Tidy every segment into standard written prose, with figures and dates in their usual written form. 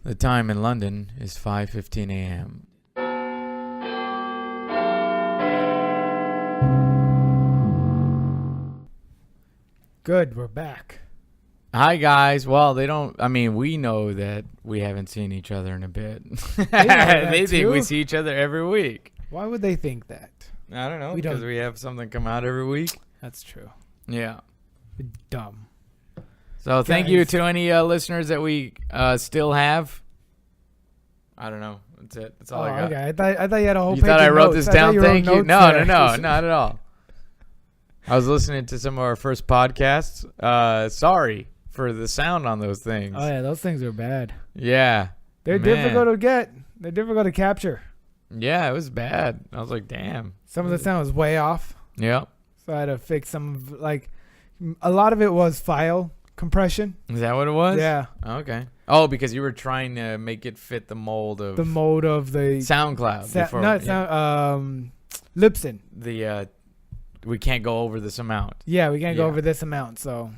The time in London is 5:15 a.m. Good, we're back. Hi, guys. Well, we know that we haven't seen each other in a bit. They think we see each other every week. Why would they think that? I don't know, because we have something come out every week. That's true. Yeah. We're dumb. So thank you to any listeners that we still have. I don't know. That's it. That's all I got. Okay. I thought you had a whole You page thought of I wrote notes. this down? Thank you. No, not at all. I was listening to some of our first podcasts. Sorry for the sound on those things. Oh, yeah. Those things are bad. Yeah. They're difficult to get. They're difficult to capture. Yeah, it was bad. I was like, damn. Some of the sound was way off. Yep. So I had to fix a lot of it was file compression. Is that what it was? Yeah. Okay. Oh, because you were trying to make it fit the mold of the SoundCloud. Libsyn. We can't go over this amount. Yeah, we can't go over this amount. So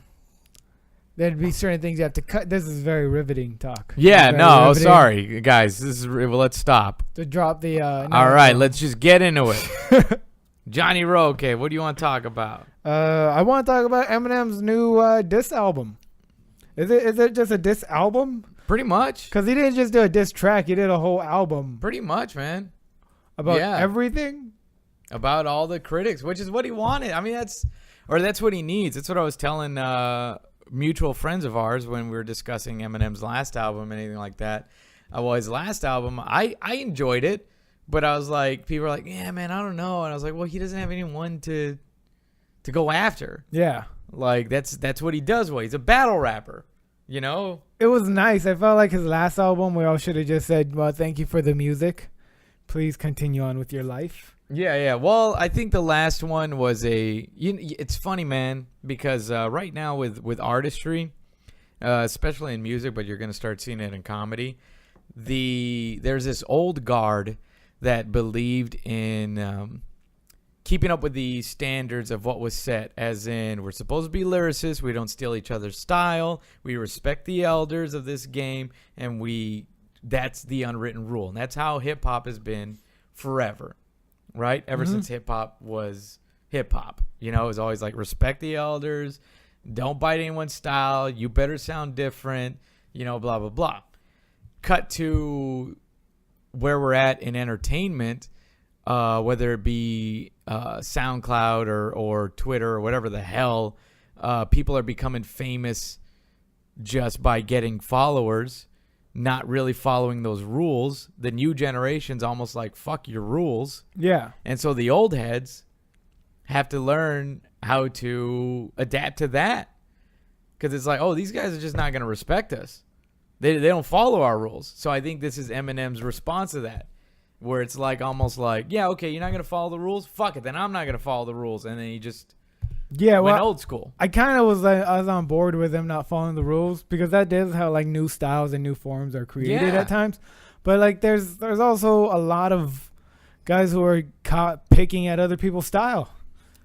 there'd be certain things you have to cut. This is very riveting talk. Yeah. No. Sorry, guys. Let's stop. To drop the. All right. Let's just get into it. Johnny Roque, what do you want to talk about? I want to talk about Eminem's new diss album. Is it just a diss album? Pretty much. Because he didn't just do a diss track. He did a whole album. Pretty much, man. About everything? About all the critics, which is what he wanted. I mean, that's what he needs. That's what I was telling mutual friends of ours when we were discussing Eminem's last album and anything like that. Well, his last album, I enjoyed it. But I was like, people were like, yeah, man, I don't know. And I was like, well, he doesn't have anyone to go after. Yeah. Like, that's what he does. Well, he's a battle rapper, you know? It was nice. I felt like his last album, we all should have just said, well, thank you for the music. Please continue on with your life. Yeah. Well, I think the last one was it's funny, man, because right now with artistry, especially in music, but you're going to start seeing it in comedy, there's this old guard that believed in keeping up with the standards of what was set, as in we're supposed to be lyricists, we don't steal each other's style, we respect the elders of this game, and that's the unwritten rule. And that's how hip-hop has been forever, right? Ever since hip-hop was hip-hop. You know, it was always like, respect the elders, don't bite anyone's style, you better sound different, you know, blah, blah, blah. Cut to where we're at in entertainment, whether it be SoundCloud or Twitter or whatever the hell, people are becoming famous just by getting followers, not really following those rules. The new generation's almost like, fuck your rules. Yeah. And so the old heads have to learn how to adapt to that. Because it's like, oh, these guys are just not going to respect us. They don't follow our rules. So I think this is Eminem's response to that, where it's like almost like, yeah, okay, you're not going to follow the rules? Fuck it, then I'm not going to follow the rules. And then he just went old school. I kind of was on board with him not following the rules, because that is how like new styles and new forms are created at times. But like there's also a lot of guys who are caught picking at other people's style.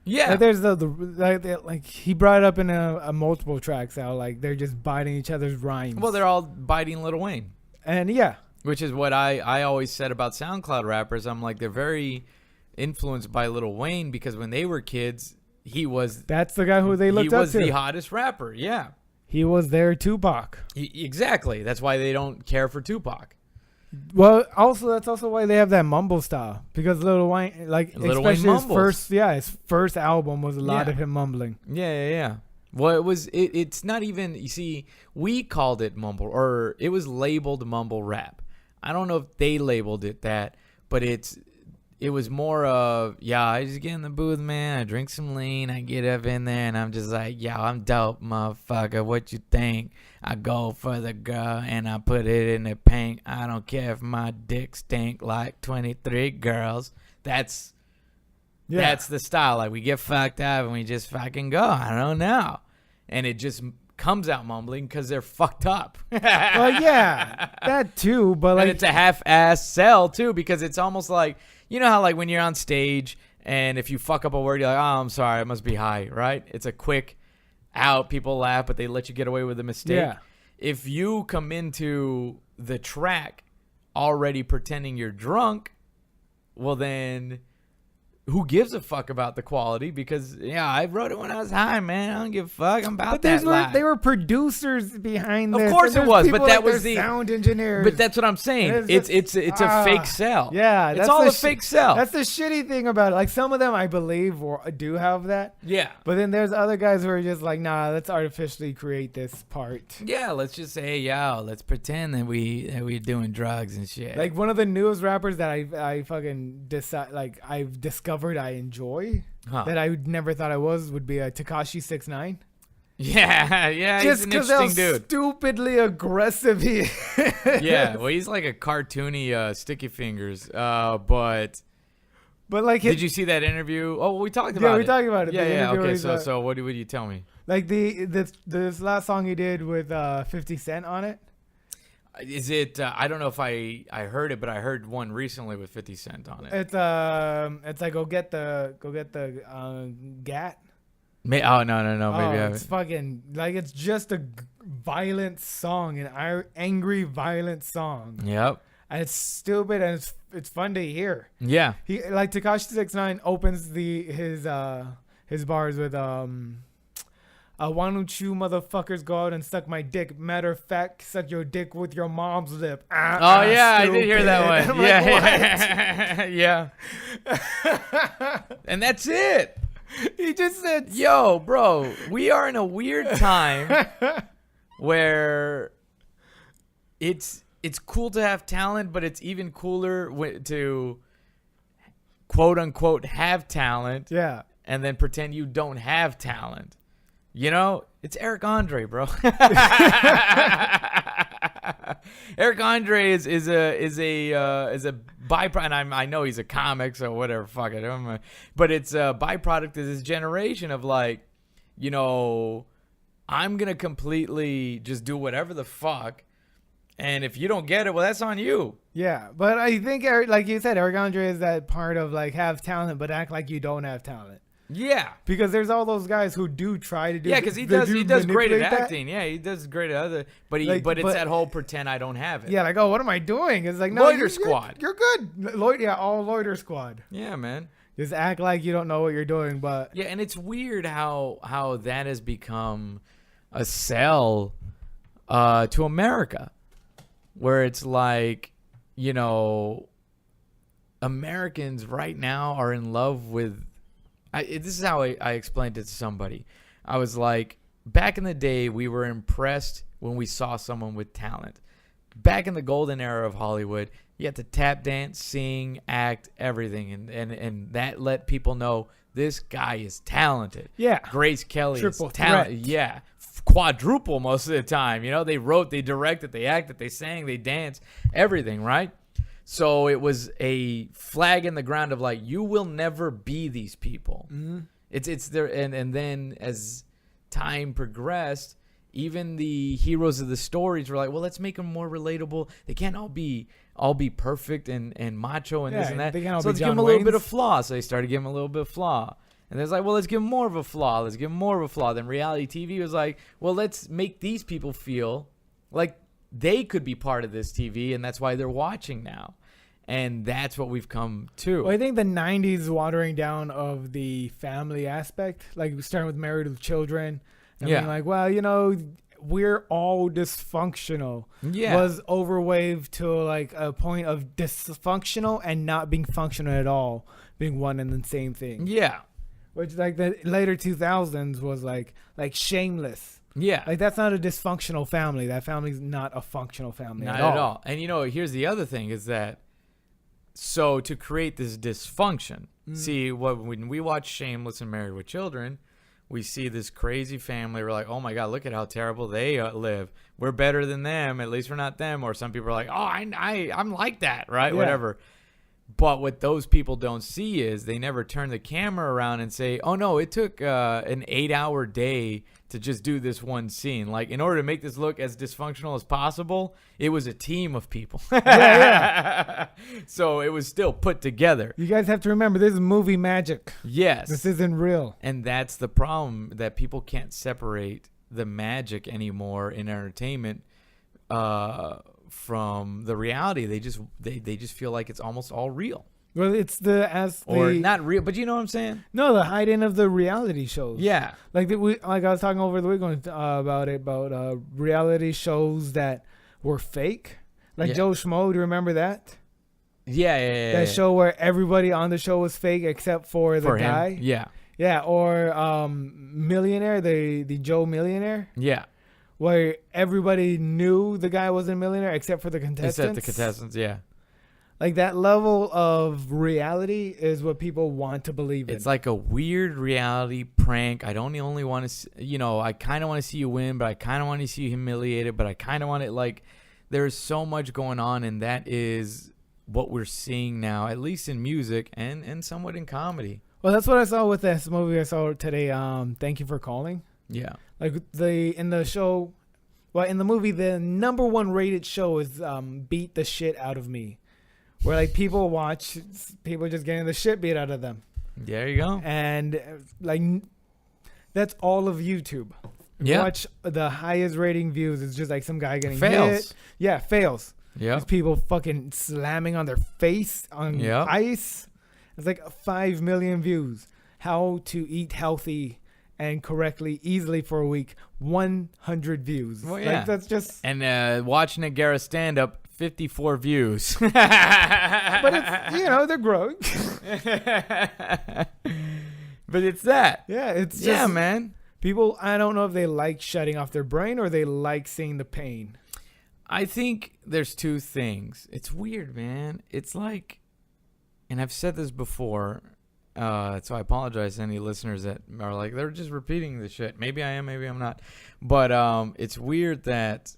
Yeah, like there's like he brought it up in a multiple tracks how like they're just biting each other's rhymes. Well, they're all biting Lil Wayne, and which is what I always said about SoundCloud rappers. I'm like, they're very influenced by Lil Wayne, because when they were kids, that's the guy who they looked up to. He was the hottest rapper. Yeah, he was their Tupac. Exactly. That's why they don't care for Tupac. Well, that's also why they have that mumble style, because Lil Wayne, especially his first album was a lot of him mumbling. Yeah. Well, it's not even, you see, we called it mumble, or it was labeled mumble rap. I don't know if they labeled it that, but it was more of, I just get in the booth, man, I drink some lean, I get up in there, and I'm just like, I'm dope, motherfucker, what you think? I go for the girl, and I put it in the paint. I don't care if my dick stink like 23 girls. That's the style. Like, we get fucked up, and we just fucking go. I don't know. And it just comes out mumbling because they're fucked up. Well, yeah, that too, but and it's a half-ass sell, too, because it's almost like, you know how, like, when you're on stage, and if you fuck up a word, you're like, oh, I'm sorry, I must be high, right? It's a quick out, people laugh, but they let you get away with a mistake. Yeah. If you come into the track already pretending you're drunk, well then who gives a fuck about the quality? Because I wrote it when I was high, man. I don't give a fuck. I'm about that life. They were producers behind this. Of course it was, but that was the sound engineers. But that's what I'm saying. It's a fake sell. Yeah, it's all a fake sell. That's the shitty thing about it. Like some of them, I believe, do have that. Yeah. But then there's other guys who are just like, nah, let's artificially create this part. Yeah, let's just say, let's pretend that we're doing drugs and shit. Like one of the newest rappers that I fucking I've discovered I enjoy that I never thought I would be a Tekashi 6ix9ine. Yeah, just he's an because interesting dude. Stupidly aggressive he is. Yeah, well, he's like a cartoony Sticky Fingers. But like, did you see that interview? Oh, we talked about it. Yeah, we talked about it. Yeah. Okay, so what would you tell me? Like this last song he did with 50 Cent on it. Is it? I don't know if I heard it, but I heard one recently with 50 Cent on it. It's like go get the gat. Oh no, maybe it's fucking like it's just a violent song, an angry violent song. Yep. And it's stupid and it's fun to hear. Yeah. He like Tekashi 6ix9ine opens his bars with why don't you motherfuckers go out and suck my dick? Matter of fact, suck your dick with your mom's lip. Yeah, stupid. I did hear that one. Yeah. And that's it. He just said, yo, bro, we are in a weird time where it's cool to have talent, but it's even cooler to quote unquote have talent. Yeah. And then pretend you don't have talent. You know, it's Eric Andre, bro. Eric Andre is a byproduct, and I know he's a comic, so whatever, fuck it. But it's a byproduct of this generation of like, you know, I'm gonna completely just do whatever the fuck, and if you don't get it, well, that's on you. Yeah, but I think Eric, like you said, Eric Andre is that part of like have talent, but act like you don't have talent. Yeah, because there's all those guys who do try to do. Yeah, because he does great at acting. Yeah, he does great at other. But it's that whole pretend I don't have it. Yeah, like, oh, what am I doing? It's like, no, Loiter Squad. You're good. All Loiter Squad. Yeah, man. Just act like you don't know what you're doing, but yeah, and it's weird how that has become a sell to America, where it's like, you know, Americans right now are in love with. This is how I explained it to somebody. I was like, back in the day, we were impressed when we saw someone with talent. Back in the golden era of Hollywood, you had to tap dance, sing, act, everything. And that let people know this guy is talented. Yeah. Grace Kelly Triple is talented. Yeah. Quadruple most of the time. You know, they wrote, they directed, they acted, they sang, they danced, everything, right? So it was a flag in the ground of like, you will never be these people. Mm-hmm. It's there, and then as time progressed, even the heroes of the stories were like, well, let's make them more relatable. They can't all be perfect and macho and this and that. So let's give them a little bit of flaw. So they started giving them a little bit of flaw. And there's like, well, let's give them more of a flaw. Let's give them more of a flaw. Then reality TV was like, well, let's make these people feel like they could be part of this TV, and that's why they're watching now. And that's what we've come to. Well, I think the 90s watering down of the family aspect, like starting with Married with Children, and being like, well, you know, we're all dysfunctional, was overwaved to like a point of dysfunctional and not being functional at all, being one and the same thing. Yeah. Which like the later 2000s was like Shameless. Yeah. Like, that's not a dysfunctional family. That family's not a functional family at all. And, you know, here's the other thing is that, so to create this dysfunction, see, when we watch Shameless and Married with Children, we see this crazy family. We're like, oh, my God, look at how terrible they live. We're better than them. At least we're not them. Or some people are like, oh, I'm like that, right? Yeah. Whatever. But what those people don't see is they never turn the camera around and say, oh, no, it took an 8-hour day to just do this one scene. Like, in order to make this look as dysfunctional as possible, it was a team of people. Yeah. So it was still put together. You guys have to remember, this is movie magic. Yes. This isn't real. And that's the problem, that people can't separate the magic anymore in entertainment from the reality. They just feel like it's almost all real. Well, it's Or not real, but you know what I'm saying? No, the hiding of the reality shows. Yeah. Like I was talking over the weekend about reality shows that were fake. Like Joe Schmo, do you remember that? Yeah. That show where everybody on the show was fake except for the guy. Him. Yeah. Yeah, or Millionaire, the Joe Millionaire. Yeah. Where everybody knew the guy wasn't a millionaire except for the contestants. Except the contestants, yeah. Like that level of reality is what people want to believe in. It's like a weird reality prank. I don't only want to, I kind of want to see you win, but I kind of want to see you humiliated, but I kind of want it like there's so much going on, and that is what we're seeing now, at least in music and somewhat in comedy. Well, that's what I saw with this movie I saw today. Thank You for Calling. Yeah. Like in the movie, the number one rated show is Beat the Shit Out of Me. Where like people just getting the shit beat out of them. There you go. And like that's all of YouTube. Yeah. Watch the highest rating views. It's just like some guy getting fails. hit. Yeah, fails. Yeah. People fucking slamming on their face on ice. It's like 5 million views. How to eat healthy and correctly, easily for a week. 100 views. Well, yeah. Like that's just. And watching a Guerra stand up. 54 views. But it's, they're growing. But it's that. Yeah, it's just. Yeah, man. People, I don't know if they like shutting off their brain or they like seeing the pain. I think there's two things. It's weird, man. It's like, and I've said this before, so I apologize to any listeners that are like, they're just repeating the shit. Maybe I am, maybe I'm not. But it's weird that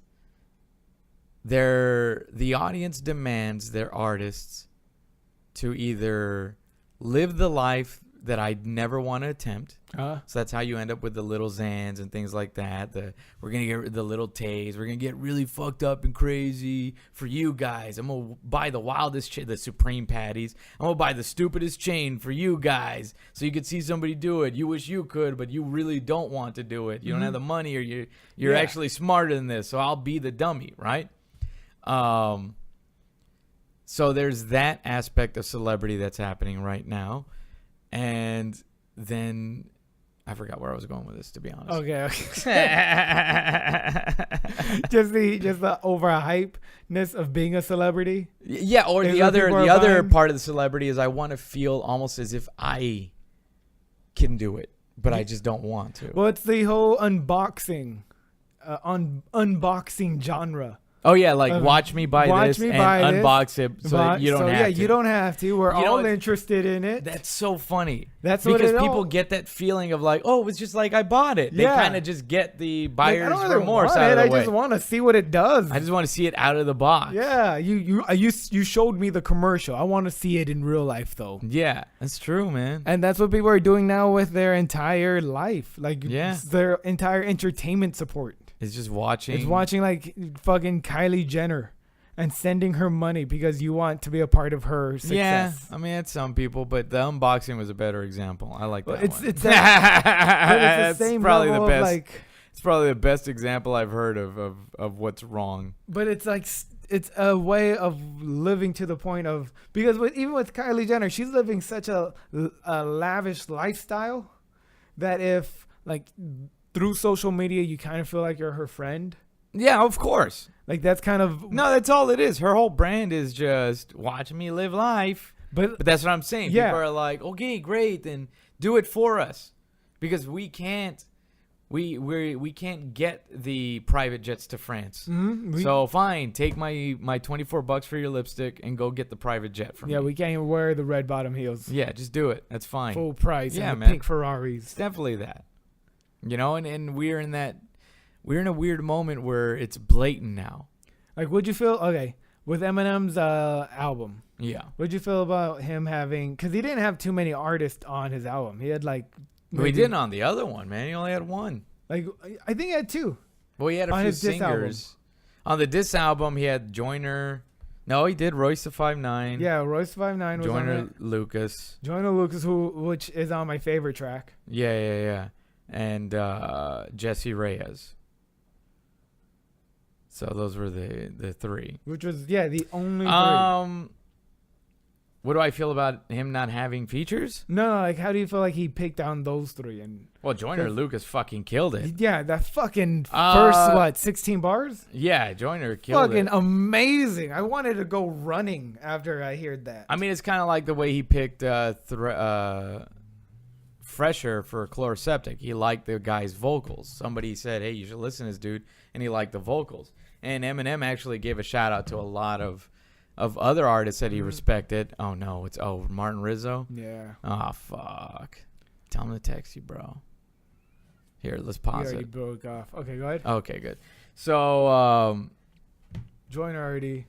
the audience demands their artists to either live the life that I'd never want to attempt. So that's how you end up with the Little Xans and things like that. We're going to get the Little Tays. We're going to get really fucked up and crazy for you guys. I'm going to buy the wildest the Supreme Patties. I'm going to buy the stupidest chain for you guys so you could see somebody do it. You wish you could, but you really don't want to do it. You don't have the money, or you're actually smarter than this, so I'll be the dummy, right? So there's that aspect of celebrity that's happening right now. And then I forgot where I was going with this, to be honest. Okay. just the overhypeness of being a celebrity. Yeah, or the other part of the celebrity is I want to feel almost as if I can do it, but I just don't want to. Well, it's the whole unboxing genre. Oh yeah, like watch me buy this and unbox it, so you don't have to. You don't have to. We're all interested in it. That's so funny. That's because people get that feeling of like, oh, it's just like I bought it. They kind of just get the buyer's remorse out of the way. I just want to see what it does. I just want to see it out of the box. Yeah, you showed me the commercial. I want to see it in real life though. Yeah, that's true, man. And that's what people are doing now with their entire life, like their entire entertainment support. It's just watching. It's watching like fucking Kylie Jenner and sending her money because you want to be a part of her success. Yeah, I mean, it's some people, but the unboxing was a better example. I like that one. It's the same probably level the best. Of like, it's probably the best example I've heard of what's wrong. But it's like it's a way of living to the point of, because even with Kylie Jenner, she's living such a lavish lifestyle that if like through social media you kind of feel like you're her friend. Yeah, of course. Like that's kind of that's all it is. Her whole brand is just watch me live life. But that's what I'm saying. Yeah. People are like, okay, great, then do it for us, because we can't get the private jets to France. Mm-hmm. So fine, take my $24 for your lipstick and go get the private jet from me. Yeah, we can't even wear the red bottom heels. Yeah, just do it. That's fine. Full price. Yeah, and the man. pink Ferraris. It's definitely that. And we're in a weird moment where it's blatant now. Like, what'd you feel? Okay, with Eminem's album. Yeah. What'd you feel about him having? Because he didn't have too many artists on his album. He had like. Well, he didn't on the other one, man. He only had one. Like, I think he had two. Well, he had a few singers. On the diss album, he had Joyner. No, he did Royce the 5'9". Yeah, Royce 5'9" was Joyner on it. Lucas. Joyner Lucas, which is on my favorite track. Yeah. And Jesse Reyes. So those were the three. Which was the only three. What do I feel about him not having features? No, like how do you feel like he picked on those three? And Well, Joyner Lucas fucking killed it. yeah, that fucking first 16 bars? Yeah, Joyner killed it. Fucking amazing. I wanted to go running after I heard that. I mean, it's kind of like the way he picked Fresher for Chloroseptic. He liked the guy's vocals. Somebody said, hey, you should listen to this dude, and he liked the vocals. And Eminem actually gave a shout out to a lot of other artists that he respected. Oh no, it's Martin Rizzo. Yeah. Oh fuck. Tell him to text you, bro. Here, let's pause already it. broke off. Okay, go ahead. Okay, good. So Joyner already.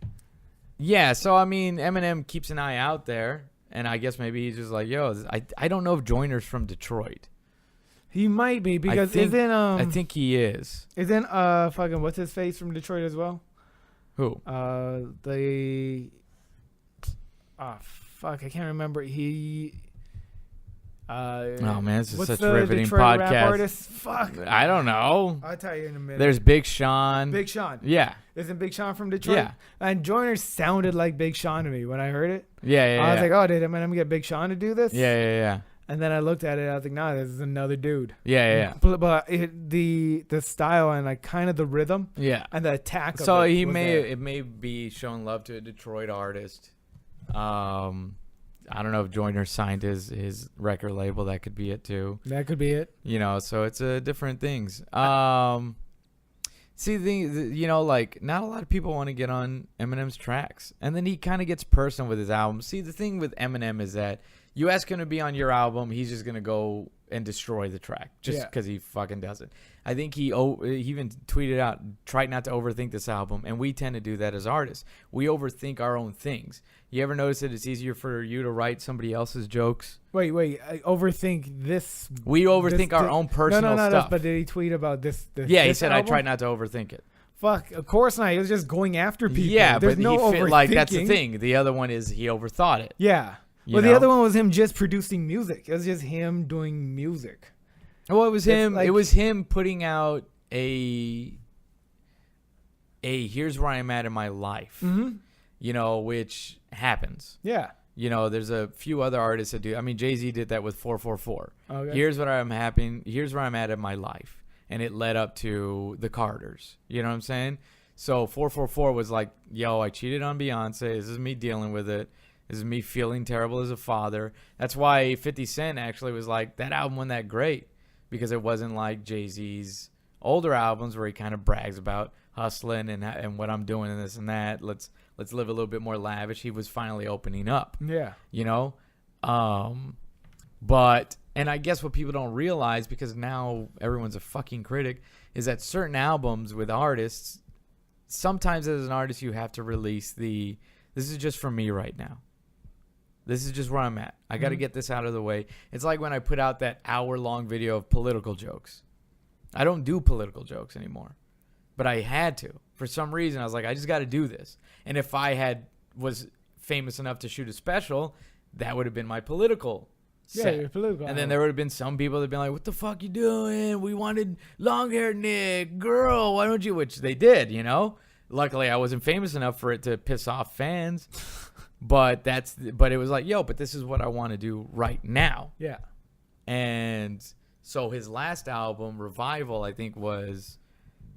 yeah, so I mean Eminem keeps an eye out there, and I guess maybe he's just like, yo, I don't know if Joyner's from Detroit. He might be because I think he is. Isn't fucking what's his face from Detroit as well? Who? I can't remember. Oh man, this is what's such the a riveting Detroit podcast. rap artist? Fuck. I don't know. I'll tell you in a minute. There's Big Sean. Big Sean. Yeah. Isn't Big Sean from Detroit? Yeah. And Joyner sounded like Big Sean to me when I heard it. Yeah. I was like, oh, did Eminem get Big Sean to do this? Yeah. And then I looked at it. I was like, nah, this is another dude. Yeah. But the style and like kind of the rhythm. Yeah. And the attack. So of it he was may there. it may be showing love to a Detroit artist. I don't know if Joyner signed his record label. That could be it too. That could be it. You know, so it's different things. See, like not a lot of people want to get on Eminem's tracks, and then he kind of gets personal with his album. See, the thing with Eminem is that you ask him to be on your album, he's just gonna go and destroy the track just because he fucking does it. I think he even tweeted out, try not to overthink this album, and we tend to do that as artists. We overthink our own things. You ever notice that it's easier for you to write somebody else's jokes? Wait. I overthink this. We overthink our own personal stuff. But did he tweet about this yeah, he said, album? I try not to overthink it. Fuck, of course not. He was just going after people. Yeah, There's but no overthinking. like that's the thing. The other one is he overthought it. Yeah. Well, the other one was him just producing music. It was just him doing music. Well, it was him. Like, it was him putting out a here's where I'm at in my life. Mm-hmm. You know, which happens. Yeah. You know, there's a few other artists that do. I mean, Jay-Z did that with 444. Okay. Here's where I'm at in my life, and it led up to the Carters. You know what I'm saying? So 444 was like, yo, I cheated on Beyonce. This is me dealing with it. This is me feeling terrible as a father. That's why 50 Cent actually was like, that album wasn't that great, because it wasn't like Jay-Z's older albums where he kind of brags about hustling and what I'm doing and this and that. Let's live a little bit more lavish. He was finally opening up. Yeah. You know? But, and I guess what people don't realize, because now everyone's a fucking critic, is that certain albums with artists, sometimes as an artist you have to release this is just for me right now. This is just where I'm at. I got to get this out of the way. It's like when I put out that hour-long video of political jokes. I don't do political jokes anymore, but I had to. For some reason, I was like, I just got to do this. And if I was famous enough to shoot a special, that would have been my political set. Yeah, your political. And then there would have been some people that would be like, what the fuck you doing? We wanted long-haired Nick. Girl, why don't you? Which they did, you know? Luckily, I wasn't famous enough for it to piss off fans. But it was like, yo, but this is what I want to do right now. Yeah. And so his last album, Revival, I think was,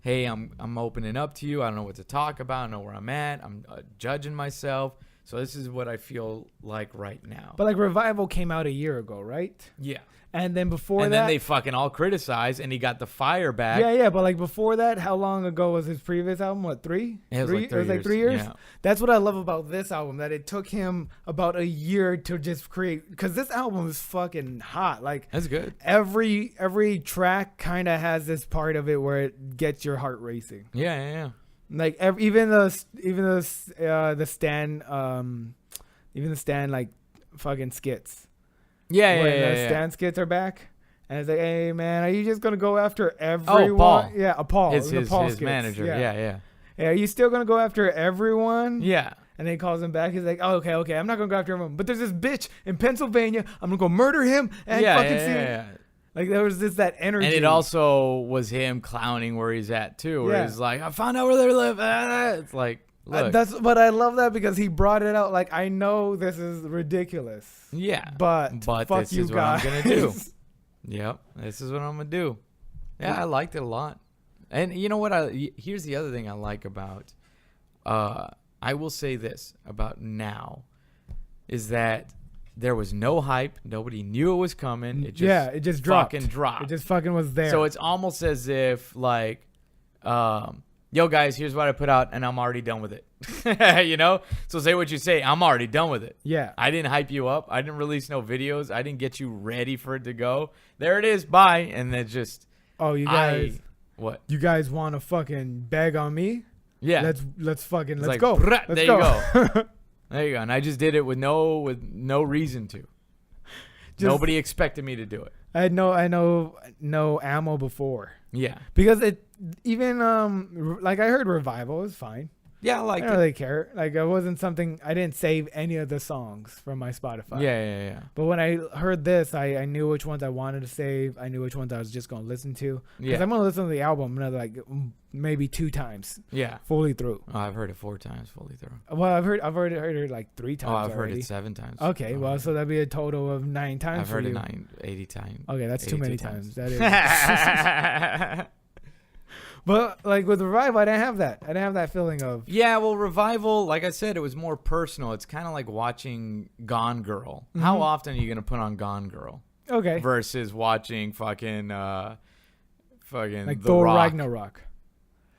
hey, I'm opening up to you. I don't know what to talk about. I don't know where I'm at. I'm judging myself. So this is what I feel like right now. But like Revival came out a year ago, right? Yeah. And then before and that, then they fucking all criticized, and he got the fire back. Yeah. But like before that, how long ago was his previous album? What, 3? It was like 3 years. Like 3 years. Yeah. That's what I love about this album. That it took him about a year to just create. Because this album is fucking hot. Like That's good. Every track kind of has this part of it where it gets your heart racing. Yeah. Like even the Stan like fucking skits. Yeah. The Stan skits are back, and it's like, hey man, are you just gonna go after everyone? Oh, Paul. Yeah, Paul. His skits. manager. Yeah. Are you still gonna go after everyone? Yeah. And then he calls him back. He's like, oh, okay, I'm not gonna go after everyone, but there's this bitch in Pennsylvania. I'm gonna go murder him and fucking see him. Yeah. Like there was just that energy. And it also was him clowning where he's at too, where Yeah. he's like, I found out where they live. It's like, look. But I love that because he brought it out. Like I know this is ridiculous. Yeah. But fuck this you is guys. what I'm going to do. Yep. This is what I'm going to do. Yeah, I liked it a lot. And you know what? Here's the other thing I like about, I will say this about now, is that there was no hype. Nobody knew it was coming. It just dropped. Fucking dropped. It just fucking was there. So it's almost as if like, yo guys, here's what I put out and I'm already done with it. You know? So say what you say, I'm already done with it. Yeah. I didn't hype you up. I didn't release no videos. I didn't get you ready for it to go. There it is. Bye. And then just you guys what? You guys want to fucking beg on me? Yeah. Let's fucking like, go. Let's there go. You go. There you go. And I just did it with no reason to. Nobody expected me to do it. I had no ammo before. Yeah. Because it even like I heard Revival is fine. Yeah, I like I don't really care. Like it wasn't something I didn't save any of the songs from my Spotify. Yeah. But when I heard this, I knew which ones I wanted to save. I knew which ones I was just gonna listen to. Because I'm gonna listen to the album another like maybe 2 times. Yeah. Fully through. Oh, I've heard it 4 times fully through. Well, I've already heard it like 3 times. Oh, I've already. heard it 7 times. Okay, well, so that'd be a total of 9 times. I've heard it 80 times. Okay, that's too many times. That is. Is. But like with Revival, I didn't have that. I didn't have that feeling of. Yeah, well, Revival, like I said, it was more personal. It's kind of like watching Gone Girl. Mm-hmm. How often are you gonna put on Gone Girl? Okay. Versus watching fucking Like The Thor Rock. Ragnarok.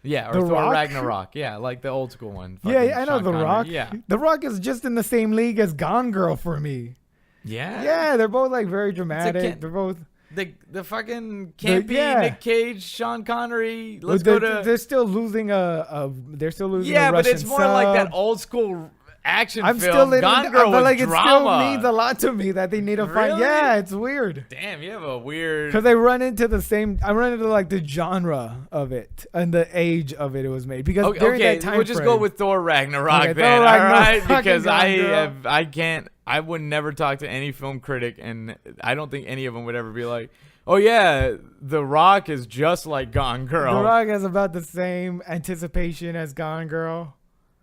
Yeah, or The Thor Rock? Ragnarok. Yeah, like the old school one. Yeah, Fucking I know Sean The Connery. Rock. Yeah. The Rock is just in the same league as Gone Girl for me. Yeah. Yeah, they're both like very dramatic. They're both. The fucking campy yeah. Nick Cage, Sean Connery. Let's they're, go to. They're still losing They're still losing. Yeah, a but Russian it's more like sub. that old school action I'm film. still in Gone it, Girl but was like drama. it still means a lot to me that they need to find. Really? Yeah, it's weird. Damn, you have a weird. Because I run into like the genre of it and the age of it was made. Because during that time we'll just frame, go with Thor Ragnarok Okay, then, Thor Ragnarok, all right? fucking Because Gone Girl. I can't. I would never talk to any film critic, and I don't think any of them would ever be like, "Oh yeah, The Rock is just like Gone Girl." The Rock has about the same anticipation as Gone Girl.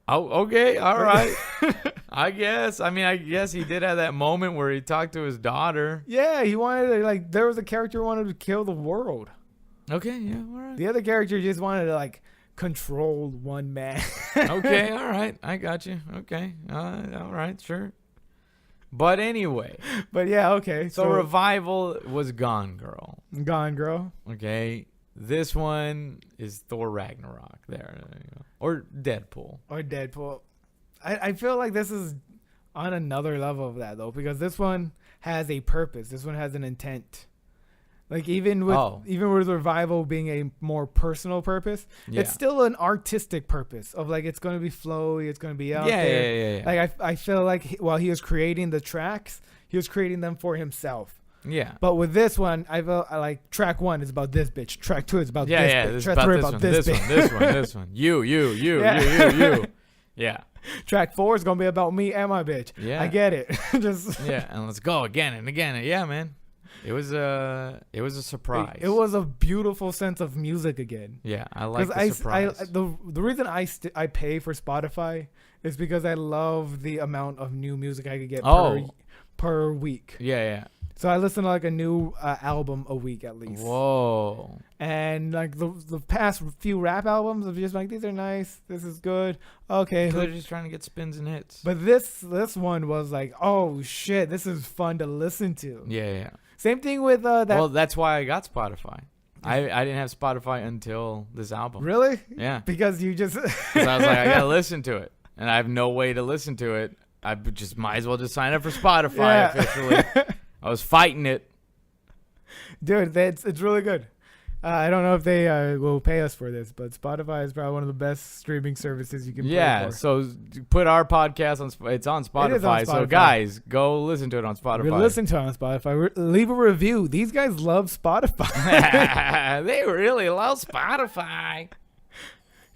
Oh, okay, all right. I guess. I mean, I guess he did have that moment where he talked to his daughter. Yeah, he wanted to, like, there was a character who wanted to kill the world. Okay, yeah, all right. The other character just wanted to like control one man. Okay, all right. I got you. Okay. All right, sure. But anyway. But yeah, okay. So Revival was Gone Girl. Gone Girl. Okay. This one is Thor Ragnarok. There you go. Or Deadpool. Or Deadpool. I feel like this is on another level of that though, because this one has a purpose. This one has an intent. Like even with Revival being a more personal purpose, it's still an artistic purpose of like it's going to be flowy, it's going to be out there. Yeah. Like I feel like while he was creating the tracks, he was creating them for himself. Yeah. But with this one, I like track 1 is about this bitch, track 2 is about this bitch, track 3 about this bitch. This one. You. Yeah. Track 4 is gonna be about me and my bitch. Yeah. I get it. Just and let's go again and again. Yeah, man. It was a surprise. It was a beautiful sense of music again. Yeah, I like the surprise. The reason I pay for Spotify is because I love the amount of new music I could get per week. Yeah. So I listen to like a new album a week at least. Whoa. And like the past few rap albums, I'm just like, these are nice. This is good. Okay. They're just trying to get spins and hits. But this one was like, oh shit, this is fun to listen to. Yeah. Same thing with that. Well, that's why I got Spotify. I didn't have Spotify until this album. Really? Yeah. Because you just. Because I was like, I gotta listen to it, and I have no way to listen to it. I just might as well just sign up for Spotify officially. I was fighting it. Dude, it's really good. I don't know if they will pay us for this, but Spotify is probably one of the best streaming services you can pay for. So put our podcast on. It's on Spotify. It is on Spotify. So guys, go listen to it on Spotify. Listen to it on Spotify. Leave a review. These guys love Spotify. They really love Spotify.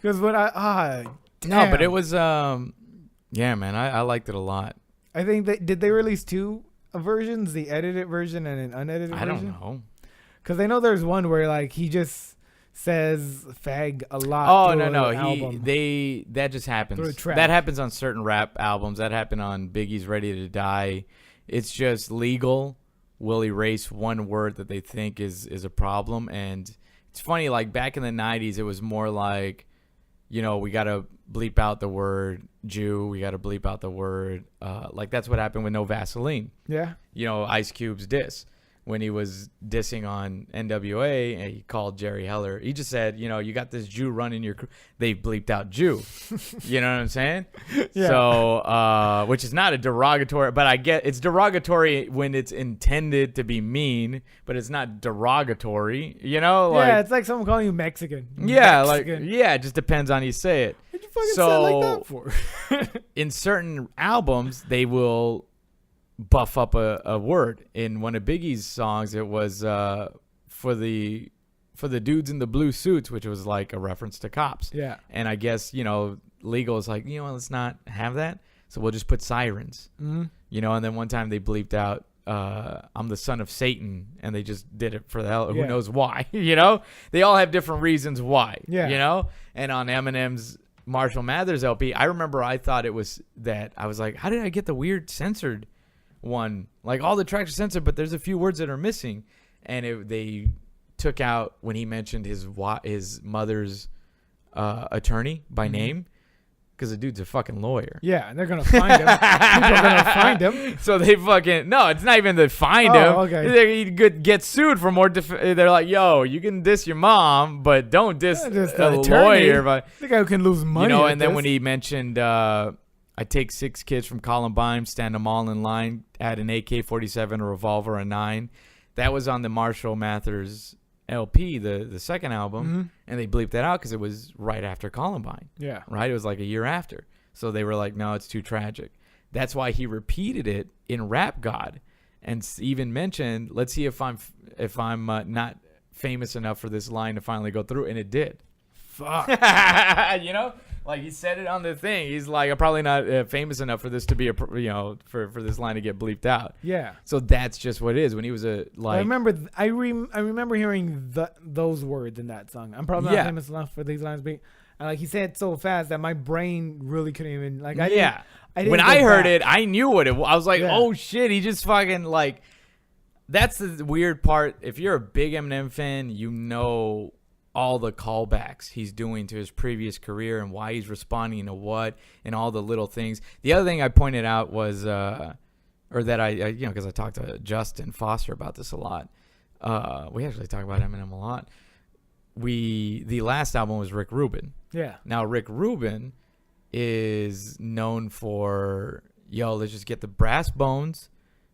Because when damn. No, but it was yeah, man. I liked it a lot. I think did they release 2 versions, the edited version and an unedited version? I don't know. Because I know there's one where like he just says "fag" a lot. Oh through no, an album. that just happens. Through a track. That happens on certain rap albums. That happened on Biggie's "Ready to Die." It's just legal will erase one word that they think is a problem. And it's funny, like back in the 90s, it was more like, you know, we got to bleep out the word Jew. We got to bleep out the word, like that's what happened with No Vaseline. Yeah. You know, Ice Cube's diss. When he was dissing on NWA and he called Jerry Heller, he just said, you know, you got this Jew running your crew. They bleeped out Jew. You know what I'm saying? Yeah. So, which is not a derogatory, but I get it's derogatory when it's intended to be mean, but it's not derogatory, you know? Like, yeah, it's like someone calling you Mexican. yeah, Mexican. like, yeah, it just depends on how you say it. What'd you fucking So, say like that for? In certain albums, they will buff up a word. In one of Biggie's songs, it was for the dudes in the blue suits, which was like a reference to cops. Yeah. And I guess, you know, legal is like, you know, let's not have that, so we'll just put sirens. Mm-hmm. You know, and then one time they bleeped out I'm the son of Satan, and they just did it for the hell. Yeah. Who knows why? You know, they all have different reasons why. Yeah. You know, and on Eminem's Marshall Mathers LP, I remember I thought it was that I was like, how did I get the weird censored one? Like all the tracks are censored, but there's a few words that are missing, and they took out when he mentioned his mother's attorney by name, because the dude's a fucking lawyer. Yeah, and they're gonna find him. People are gonna find him. So they fucking no, it's not even to find him. Okay. He could get sued for more. They're like, yo, you can diss your mom, but don't diss Just a the attorney. lawyer. But The guy who can lose money. you know, at and then this. when he mentioned, I take 6 kids from Columbine, stand them all in line, add an AK-47, a revolver, a 9. That was on the Marshall Mathers LP, the second album, and they bleeped that out because it was right after Columbine. Yeah. Right? It was like a year after. So they were like, no, it's too tragic. That's why he repeated it in Rap God, and even mentioned, let's see if I'm not famous enough for this line to finally go through, and it did. Fuck. You know, like he said it on the thing. He's like, I'm probably not famous enough for this to be for this line to get bleeped out. Yeah. So that's just what it is. When he was I like, remember. I remember hearing those words in that song. I'm probably not famous enough for these lines, but like he said it so fast that my brain really couldn't even like. I didn't when go I heard back. it, I knew what it was. I was like, Yeah. oh shit, he just fucking like. That's the weird part. If you're a big Eminem fan, you know all the callbacks he's doing to his previous career and why he's responding to what and all the little things. The other thing I pointed out was, or that I you know, because I talked to Justin Foster about this a lot. We actually talk about Eminem a lot. The last album was Rick Rubin. Yeah. Now Rick Rubin is known for, yo, let's just get the brass bones,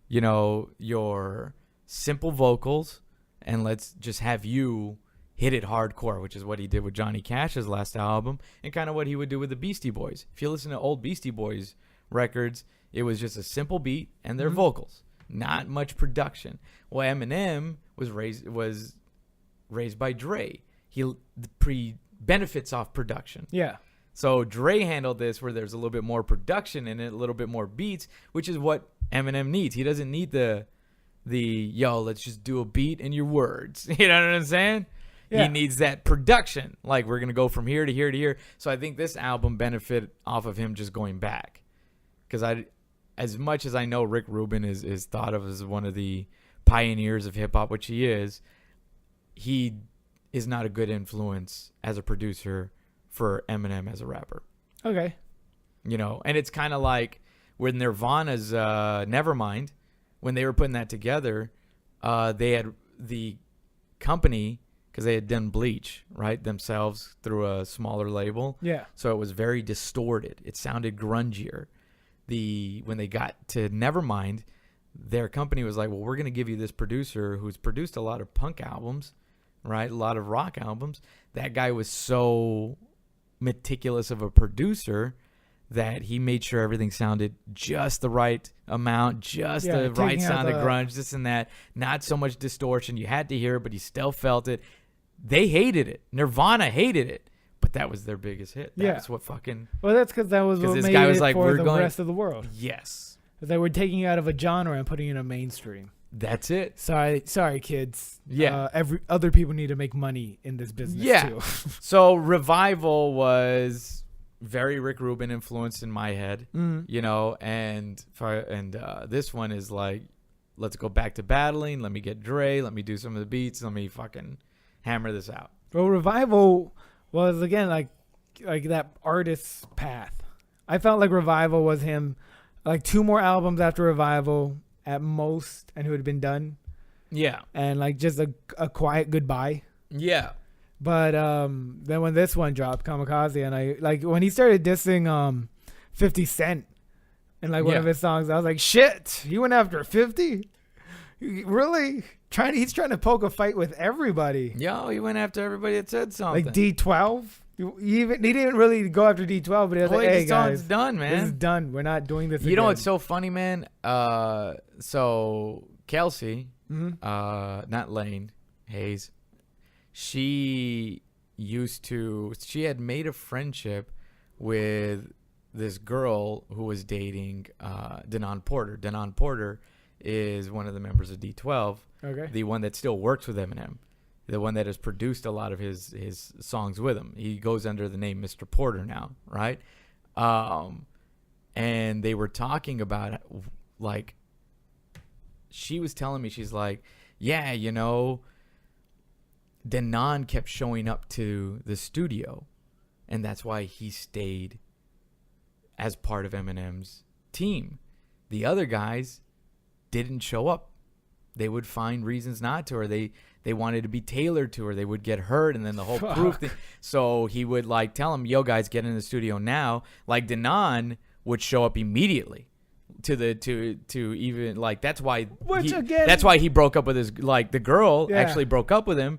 you know, your simple vocals, and let's just have you hit it hardcore, which is what he did with Johnny Cash's last album and kind of what he would do with the Beastie Boys. If you listen to old Beastie Boys records, it was just a simple beat and their vocals, not much production. Well, Eminem was raised by Dre. He benefits off production. Yeah. So Dre handled this where there's a little bit more production in it, a little bit more beats, which is what Eminem needs. He doesn't need the yo, let's just do a beat and your words. You know what I'm saying? Yeah. He needs that production. Like, we're going to go from here to here to here. So I think this album benefited off of him just going back. Because as much as I know Rick Rubin is thought of as one of the pioneers of hip-hop, which he is not a good influence as a producer for Eminem as a rapper. Okay. You know, and it's kind of like with Nirvana's Nevermind, when they were putting that together, they had the company, because they had done Bleach, right, themselves through a smaller label. Yeah. So it was very distorted. It sounded grungier. When they got to Nevermind, their company was like, well, we're going to give you this producer who's produced a lot of punk albums, right, a lot of rock albums. That guy was so meticulous of a producer that he made sure everything sounded just the right amount, just the right sound of grunge, this and that. Not so much distortion. You had to hear it, but you still felt it. They hated it. Nirvana hated it, but that was their biggest hit. That's what fucking... Well, that's because that was what made it for the rest of the world. Yes. They were taking it out of a genre and putting it in a mainstream. That's it. Sorry, kids. Yeah. Every other people need to make money in this business too. So Revival was very Rick Rubin influenced in my head, you know, and this one is like, let's go back to battling. Let me get Dre. Let me do some of the beats. Let me fucking hammer this out. Well, Revival was again like that artist's path. I felt like Revival was him, like 2 more albums after Revival at most, and it would have been done. Yeah. And like just a quiet goodbye. Yeah. But then when this one dropped, Kamikaze, and I like when he started dissing 50 Cent in like one of his songs, I was like, shit, he went after 50? Really? He's trying to poke a fight with everybody. Yo, he went after everybody that said something. Like D12? He didn't really go after D12, but he was like, hey, this guys, song's done, man. This is done. We're not doing this You know again. what's so funny, man? So Kelsey, not Lane, Hayes, she had made a friendship with this girl who was dating Denon Porter. Denon Porter is one of the members of D12, the one that still works with Eminem, the one that has produced a lot of his songs with him. He goes under the name Mr. Porter now, right? And they were talking about, like, she was telling me, she's like, yeah, you know, Denon kept showing up to the studio, and that's why he stayed as part of Eminem's team. The other guys didn't show up. They would find reasons not to, or they wanted to be tailored to, or they would get hurt, and then the whole proof thing. So he would like tell them, yo guys, get in the studio now. Like Denon would show up immediately to even like, that's why he broke up with his, like, the girl actually broke up with him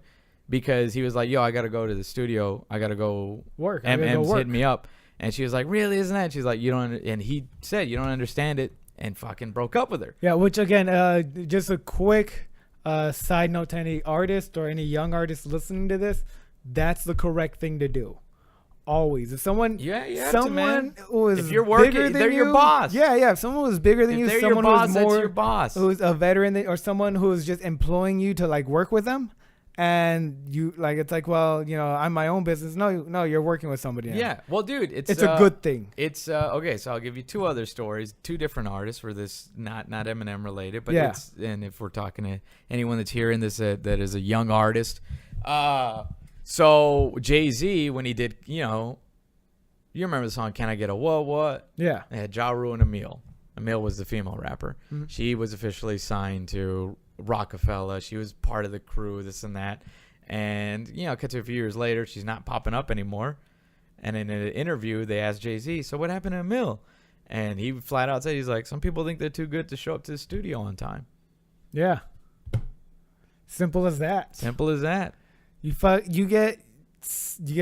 because he was like, yo, I gotta go to the studio, I gotta go work, MM's hitting me up. And she was like, really, isn't that? She's like, you don't, and he said, you don't understand it, and fucking broke up with her. Yeah, which again, just a quick side note to any artist or any young artist listening to this, that's the correct thing to do. Always. If someone, who is, if you're working, bigger than they're you, your boss. Yeah. If someone who's bigger than you, someone your boss, who's more, that's your boss, who's a veteran, or someone who's just employing you to like work with them, and you like, it's like, well, you know, I'm my own business. No, you're working with somebody now. Yeah. Well, dude, it's a good thing. It's okay. So I'll give you 2 other stories, 2 different artists for this, not Eminem related, but and if we're talking to anyone that's hearing this that is a young artist, so Jay-Z, when he did, you know, you remember the song "Can I Get a What?" Yeah. It had Ja Rule and Emile. Emile was the female rapper. Mm-hmm. She was officially signed to Rockefeller. She was part of the crew, this and that. And, you know, cut to a few years later, she's not popping up anymore. And in an interview, they asked Jay-Z, so what happened to Emile? And he flat out said, he's like, some people think they're too good to show up to the studio on time. Yeah. Simple as that. Simple as that. You get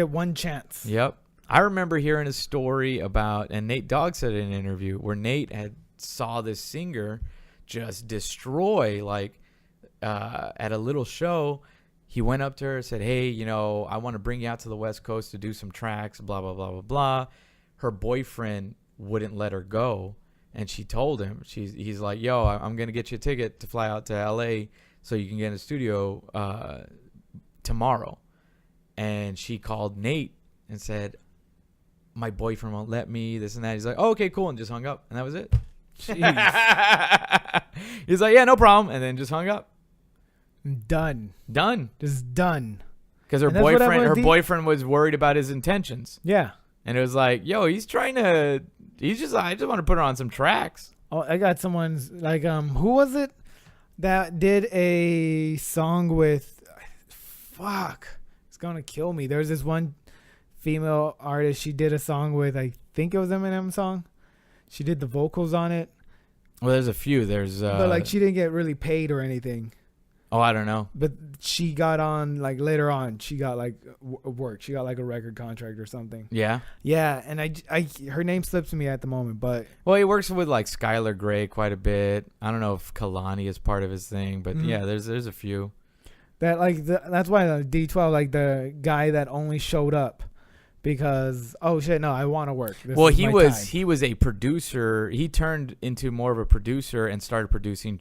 one chance. Yep. I remember hearing a story about, and Nate Dogg said in an interview, where Nate had saw this singer just destroy, like, at a little show. He went up to her and said, hey, you know, I want to bring you out to the West Coast to do some tracks, blah, blah, blah, blah, blah. Her boyfriend wouldn't let her go. And she told him, he's like, yo, I'm going to get you a ticket to fly out to L.A. so you can get in the studio tomorrow. And she called Nate and said, my boyfriend won't let me, this and that. He's like, oh, okay, cool, and just hung up. And that was it. Jeez. He's like, yeah, no problem. And then just hung up. Done. Just done. Because her boyfriend was worried about his intentions. Yeah. And it was like, yo, I just want to put her on some tracks. Oh, I got someone's, like, who was it that did a song with, it's going to kill me. There's this one female artist she did a song with, I think it was Eminem song. She did the vocals on it. Well, there's a few. But like, she didn't get really paid or anything. Oh, I don't know. But she got on, like, later on, she got like work. She got like a record contract or something. Yeah. Yeah, and I her name slips me at the moment, but well, he works with like Skylar Grey quite a bit. I don't know if Kalani is part of his thing, but yeah, there's a few. That's why the D12, like the guy that only showed up because, oh shit, no, I want to work. He was a producer. He turned into more of a producer and started producing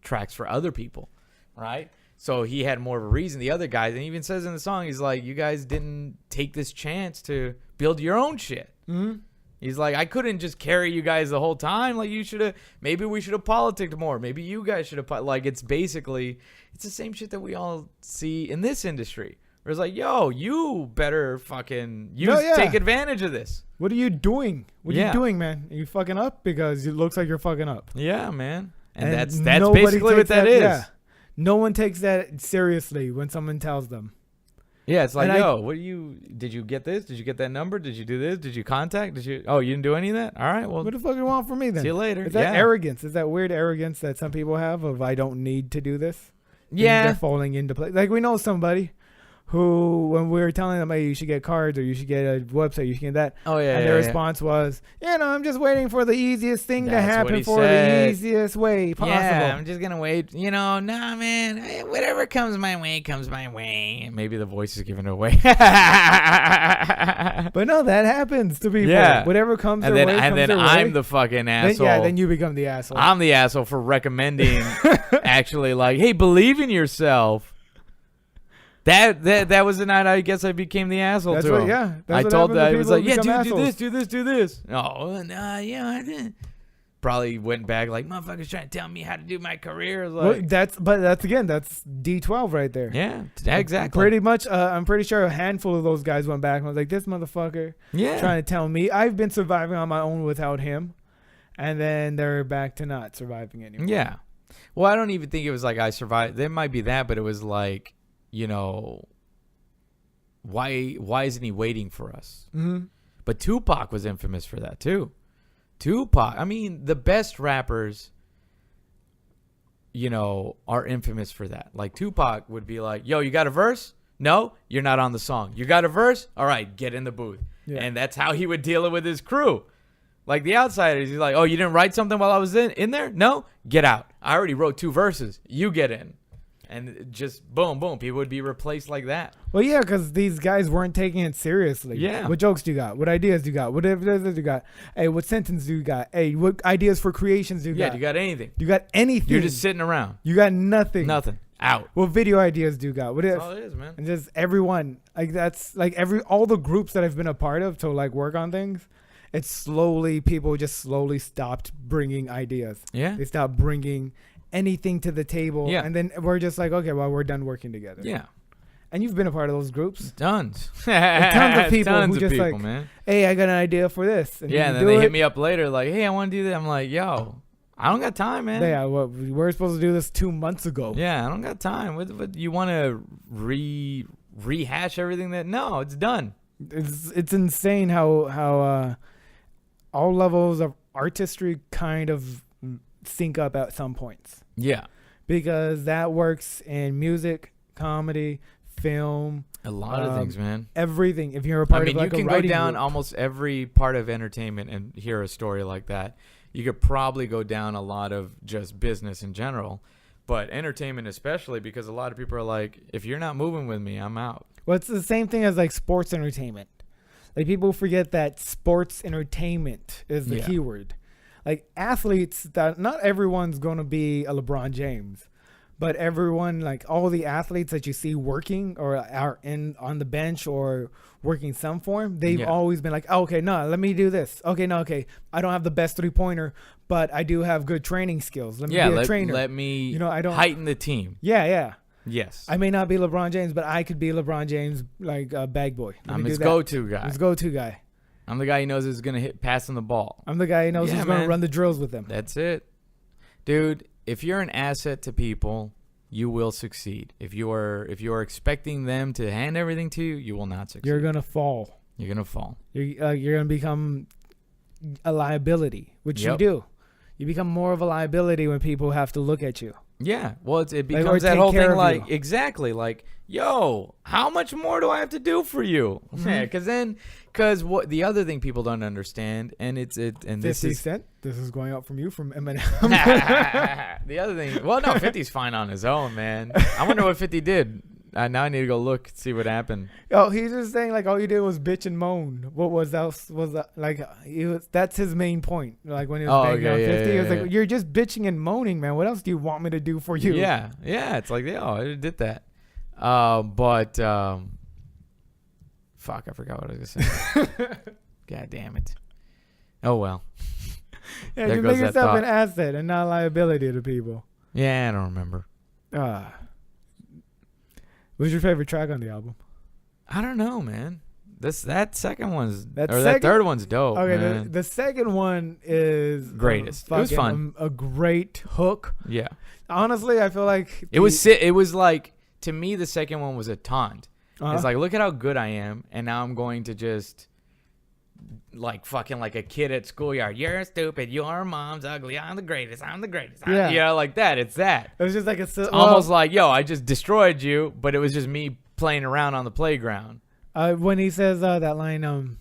tracks for other people, right? So he had more of a reason. The other guys, and he even says in the song, he's like, you guys didn't take this chance to build your own shit. Mm-hmm. He's like, I couldn't just carry you guys the whole time. Like, you should have, maybe we should have politicked more. Maybe you guys should have, like, it's basically, it's the same shit that we all see in this industry. Where it's like, yo, you better fucking take advantage of this. What are you doing? What are Yeah. you doing, man? Are you fucking up? Because it looks like you're fucking up. Yeah, man. And that's nobody basically what takes that is. Yeah. No one takes that seriously when someone tells them. Yeah, it's like, And yo, did you get this? Did you get that number? Did you do this? Did you contact? You didn't do any of that? All right, well, What the fuck do you want from me then? see you later. Is that arrogance? Is that weird arrogance that some people have of I don't need to do this? Yeah. They're falling into place. Like we know somebody who, when we were telling them, hey, you should get cards or you should get a website, you should get that. Oh, yeah, And their response was, I'm just waiting for the easiest thing to That's what happen he for said. the easiest way possible. Yeah, I'm just going to wait. Nah, man. Whatever comes my way, comes my way. Maybe the voice is giving it away. But no, that happens to people. Yeah. Whatever comes and their then, way, and comes then their I'm way. the fucking Then, asshole. then you become the asshole. I'm the asshole for recommending actually like, hey, believe in yourself. That was the night I guess I became the asshole That's to what, him. yeah. That's I what told happens that to I was people like, who yeah, become dude, assholes. do this. Oh, yeah, I did. Probably went back like, motherfuckers trying to tell me how to do my career. Like, that's D12 right there. yeah, exactly. Pretty much, I'm pretty sure a handful of those guys went back and was like, this motherfucker Yeah. trying to tell me I've been surviving on my own without him. And then they're back to not surviving anymore. Yeah. Well, I don't even think it was like I survived. There might be that, but it was like, why isn't he waiting for us? Mm-hmm. But Tupac was infamous for that too. Tupac, I mean, the best rappers, are infamous for that. Like Tupac would be like, yo, you got a verse? No, you're not on the song. You got a verse? All right, get in the booth. Yeah. And that's how he would deal it with his crew. Like the Outsiders, he's like, oh, you didn't write something while I was in there? No, get out. I already wrote 2 verses. You get in. And just boom, boom. People would be replaced like that. Well, yeah, because these guys weren't taking it seriously. Yeah. What jokes do you got? What ideas do you got? What evidence do you got? Hey, what sentence do you got? Hey, what ideas for creations do you Yeah, got? you got anything. You got anything? You're just sitting around. You got nothing. Nothing. Out. What video ideas do you got? What That's if? all it is, man. And just everyone, like that's like all the groups that I've been a part of to like work on things. It's people just slowly stopped bringing ideas. Yeah. They stopped bringing anything to the table. Yeah. And then we're just like, okay, well, we're done working together. Yeah. And you've been a part of those groups. Tons. Tons of people Tons who of just people, like, man. hey, I got an idea for this. Yeah, and then they hit me up later like, hey, I want to do that. I'm like, yo, I don't got time, man. Yeah, well, we were supposed to do this 2 months ago. Yeah, I don't got time. What you want to rehash everything that? No, it's done. It's insane how all levels of artistry kind of sync up at some points. Yeah. Because that works in music, comedy, film, A lot of things, man. everything. If you're a part I mean, of like you can a go writing down group. almost every part of entertainment and hear a story like that. You could probably go down a lot of just business in general, but entertainment especially, because a lot of people are like, if you're not moving with me, I'm out. Well, it's the same thing as like sports entertainment. Like people forget that sports entertainment is the Yeah. keyword. Like athletes, that not everyone's going to be a LeBron James, but everyone, like all the athletes that you see working or are on the bench or working some form, they've Yeah. always been like, oh, okay, no, let me do this. Okay, no, okay, I don't have the best 3-pointer, but I do have good training skills. Let me be a trainer. let me I don't heighten the team. Yeah. Yes. I may not be LeBron James, but I could be LeBron James, like a bag boy. Let I'm me his do that. go-to guy. His go-to guy. I'm the guy who knows who's going to passing the ball. I'm the guy who knows Yeah, who's going to man. run the drills with him. That's it. Dude, if you're an asset to people, you will succeed. If you are expecting them to hand everything to you, you will not succeed. You're going to fall. You're going to fall. You're going to become a liability, which Yep. you do. You become more of a liability when people have to look at you. Yeah. Well, it or becomes that take whole care thing of like, you. exactly, like, yo, how much more do I have to do for you? Mhm. Because what the other thing people don't understand, and this 50 is Cent, this is going up from you from Eminem. the other thing. Well, no, 50's fine on his own, man. I wonder what 50 did. Now I need to go look, see what happened. Oh, he's just saying like all you did was bitch and moan. What was that? Was that like that's his main point? Like when he was banging on 50, he was like, "You're just bitching and moaning, man. What else do you want me to do for you?" Yeah. It's like, I did that. But fuck, I forgot what I was gonna say. God damn it. Oh well. Yeah, There you goes make that yourself thought. an asset and not a liability to people. Yeah, I don't remember. What's your favorite track on the album? I don't know, man. That second one's That that third one's dope. Okay, man. the second one is Greatest. It was fun. A great hook. Yeah. Honestly, I feel like It was like, to me, the second one was a taunt. It's like, look at how good I am, and now I'm going to just like fucking like a kid at schoolyard. You're stupid. Your mom's ugly. I'm the greatest. I'm the greatest. Yeah. Like that. It's that. It was just like Almost like, yo, I just destroyed you, but it was just me playing around on the playground. When he says that line,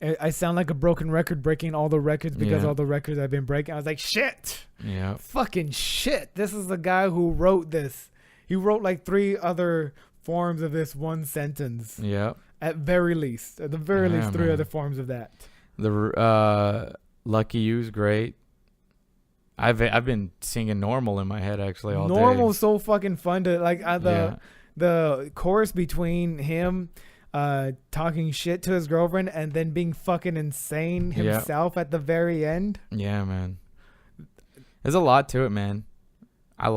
I sound like a broken record breaking all the records because all the records I've been breaking. I was like, shit. Yeah. Fucking shit. This is the guy who wrote this. He wrote like 3 other forms of this one sentence. Yeah. At the very least, 3 other forms of that. The Lucky You's great. I've been singing Normal in my head actually all day. Normal's so fucking fun to like. The chorus between him talking shit to his girlfriend and then being fucking insane himself at the very end. Yeah, man. There's a lot to it, man. I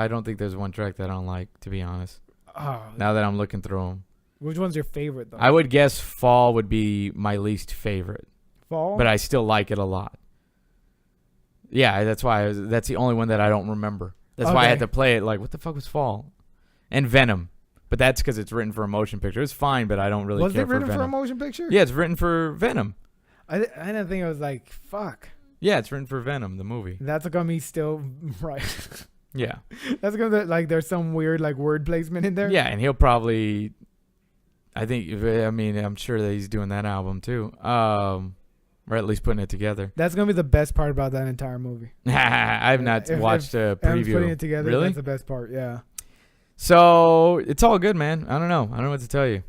don't think there's one track that I don't like, to be honest. Oh, now that I'm looking through them. Which one's your favorite, though? I would guess Fall would be my least favorite. Fall? But I still like it a lot. Yeah, that's why. That's the only one that I don't remember. That's why I had to play it like, what the fuck was Fall? And Venom. But that's because it's written for a motion picture. It's fine, but I don't really care for Venom. Was it written for a motion picture? Yeah, it's written for Venom. I didn't think it was like, fuck. Yeah, it's written for Venom, the movie. That's gonna be still right. Yeah. That's gonna like there's some weird like word placement in there. Yeah, and he'll probably, I'm sure that he's doing that album too. Or at least putting it together. That's gonna be the best part about that entire movie. I've not watched a preview. Putting it together, really? That's the best part. Yeah. So it's all good, man. I don't know what to tell you.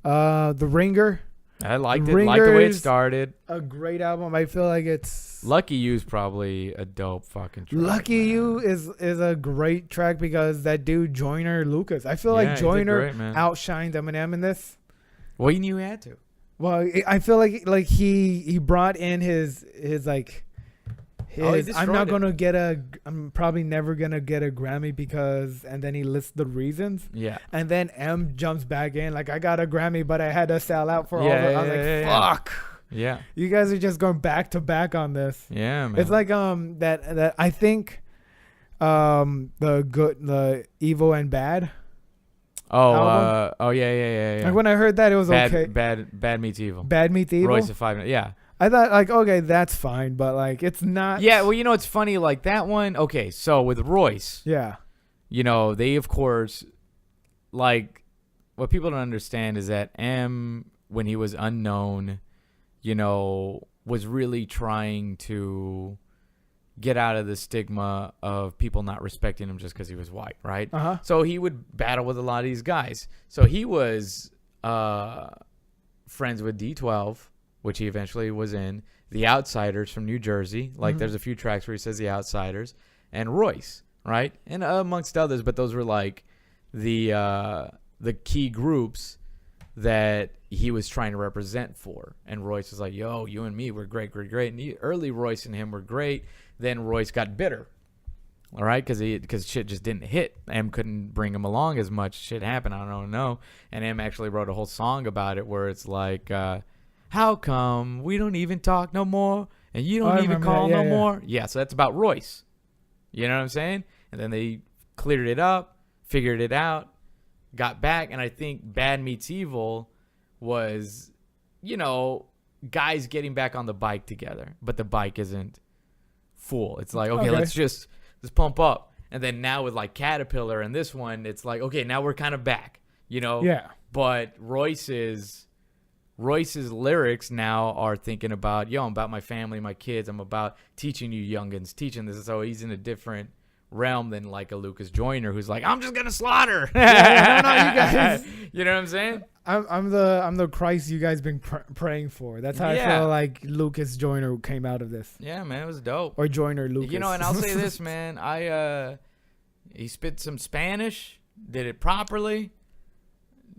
The Ringer. I liked it. Liked the way it started. A great album. I feel like it's Lucky You's probably a dope fucking track. Lucky You is a great track because that dude Joyner Lucas. I feel like Joyner outshined Eminem in this. Well, you knew he had to. Well, I feel like he brought in his like his I'm probably never gonna get a Grammy because, and then he lists the reasons. Yeah. And then M jumps back in like, I got a Grammy, but I had to sell out for all the. I was like, fuck. Yeah. You guys are just going back to back on this. Yeah, man. It's like that I think the Evil and Bad. Yeah. Like when I heard that, it was okay. Bad meets evil. Bad meets evil. Royce of 5 minutes. Yeah. I thought like, okay, that's fine, but like it's not. Yeah, well, it's funny, like that one. Okay, so with Royce, yeah, they of course, like, what people don't understand is that M, when he was unknown, was really trying to get out of the stigma of people not respecting him just because he was white, right? Uh-huh. So he would battle with a lot of these guys. So he was friends with D12, which he eventually was in, The Outsiders from New Jersey. Like, there's a few tracks where he says The Outsiders, and Royce, right? And amongst others, but those were like the key groups that he was trying to represent for. And Royce was like, yo, you and me, we're great. And early Royce and him were great. Then Royce got bitter, all right, because shit just didn't hit. M couldn't bring him along as much. Shit happened, I don't know. And M actually wrote a whole song about it where it's like, how come we don't even talk no more and you don't even call no more? Yeah, so that's about Royce. You know what I'm saying? And then they cleared it up, figured it out, got back, and I think Bad Meets Evil was, guys getting back on the bike together, but the bike isn't full. It's like, okay, let's pump up. And then now with like Caterpillar and this one, it's like, okay, now we're kind of back, Yeah. But Royce's lyrics now are thinking about, I'm about my family, my kids. I'm about teaching you youngins, teaching this. So he's in a different realm than like a Lucas Joyner who's like, I'm just gonna slaughter. No, you guys. You know what I'm saying? I'm the Christ you guys been praying for. That's how I feel like Lucas Joyner came out of this. Yeah, man, it was dope. Or Joyner Lucas. You know, and I'll say this, man. He spit some Spanish, did it properly.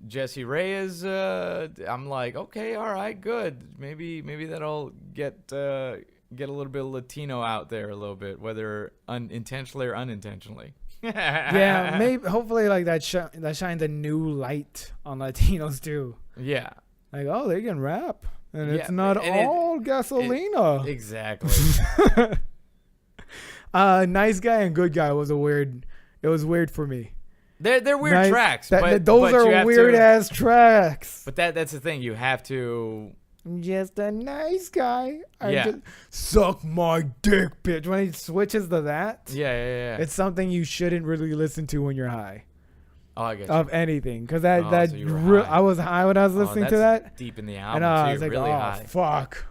Jesse Reyes, I'm like, okay, all right, good. Maybe that'll get a little bit of Latino out there a little bit, whether intentionally or unintentionally. Yeah, maybe hopefully like that shines a new light on Latinos too. Yeah. Like, oh, they can rap, and it's not all gasolina. Exactly. Nice Guy and Good Guy was weird. It was weird for me. They're weird tracks. Those are weird ass tracks. But that's the thing. You have to. I'm just a nice guy. Yeah. Just suck my dick, bitch. When he switches to that, yeah. it's something you shouldn't really listen to when you're high. Oh, I get of you. anything, because So I was high when I was listening to that. Deep in the album, and I was like, really oh high. fuck,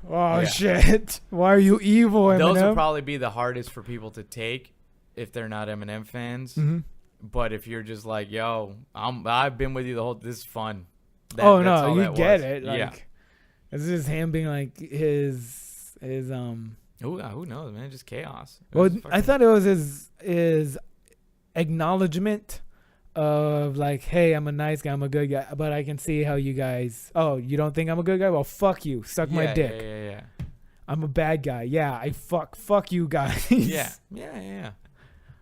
shit. Why are you evil, Eminem? Those would probably be the hardest for people to take if they're not Eminem fans. Mm-hmm. But if you're just like, yo, I've been with you the whole. This is fun. You get it. Like, yeah. This is him being like his Who knows, man? Just chaos. Well, I thought it was his acknowledgement of like, hey, I'm a nice guy, I'm a good guy, but I can see how you guys. Oh, you don't think I'm a good guy? Well, fuck you. Suck my dick. Yeah. I'm a bad guy. Yeah, I fuck you guys. Yeah.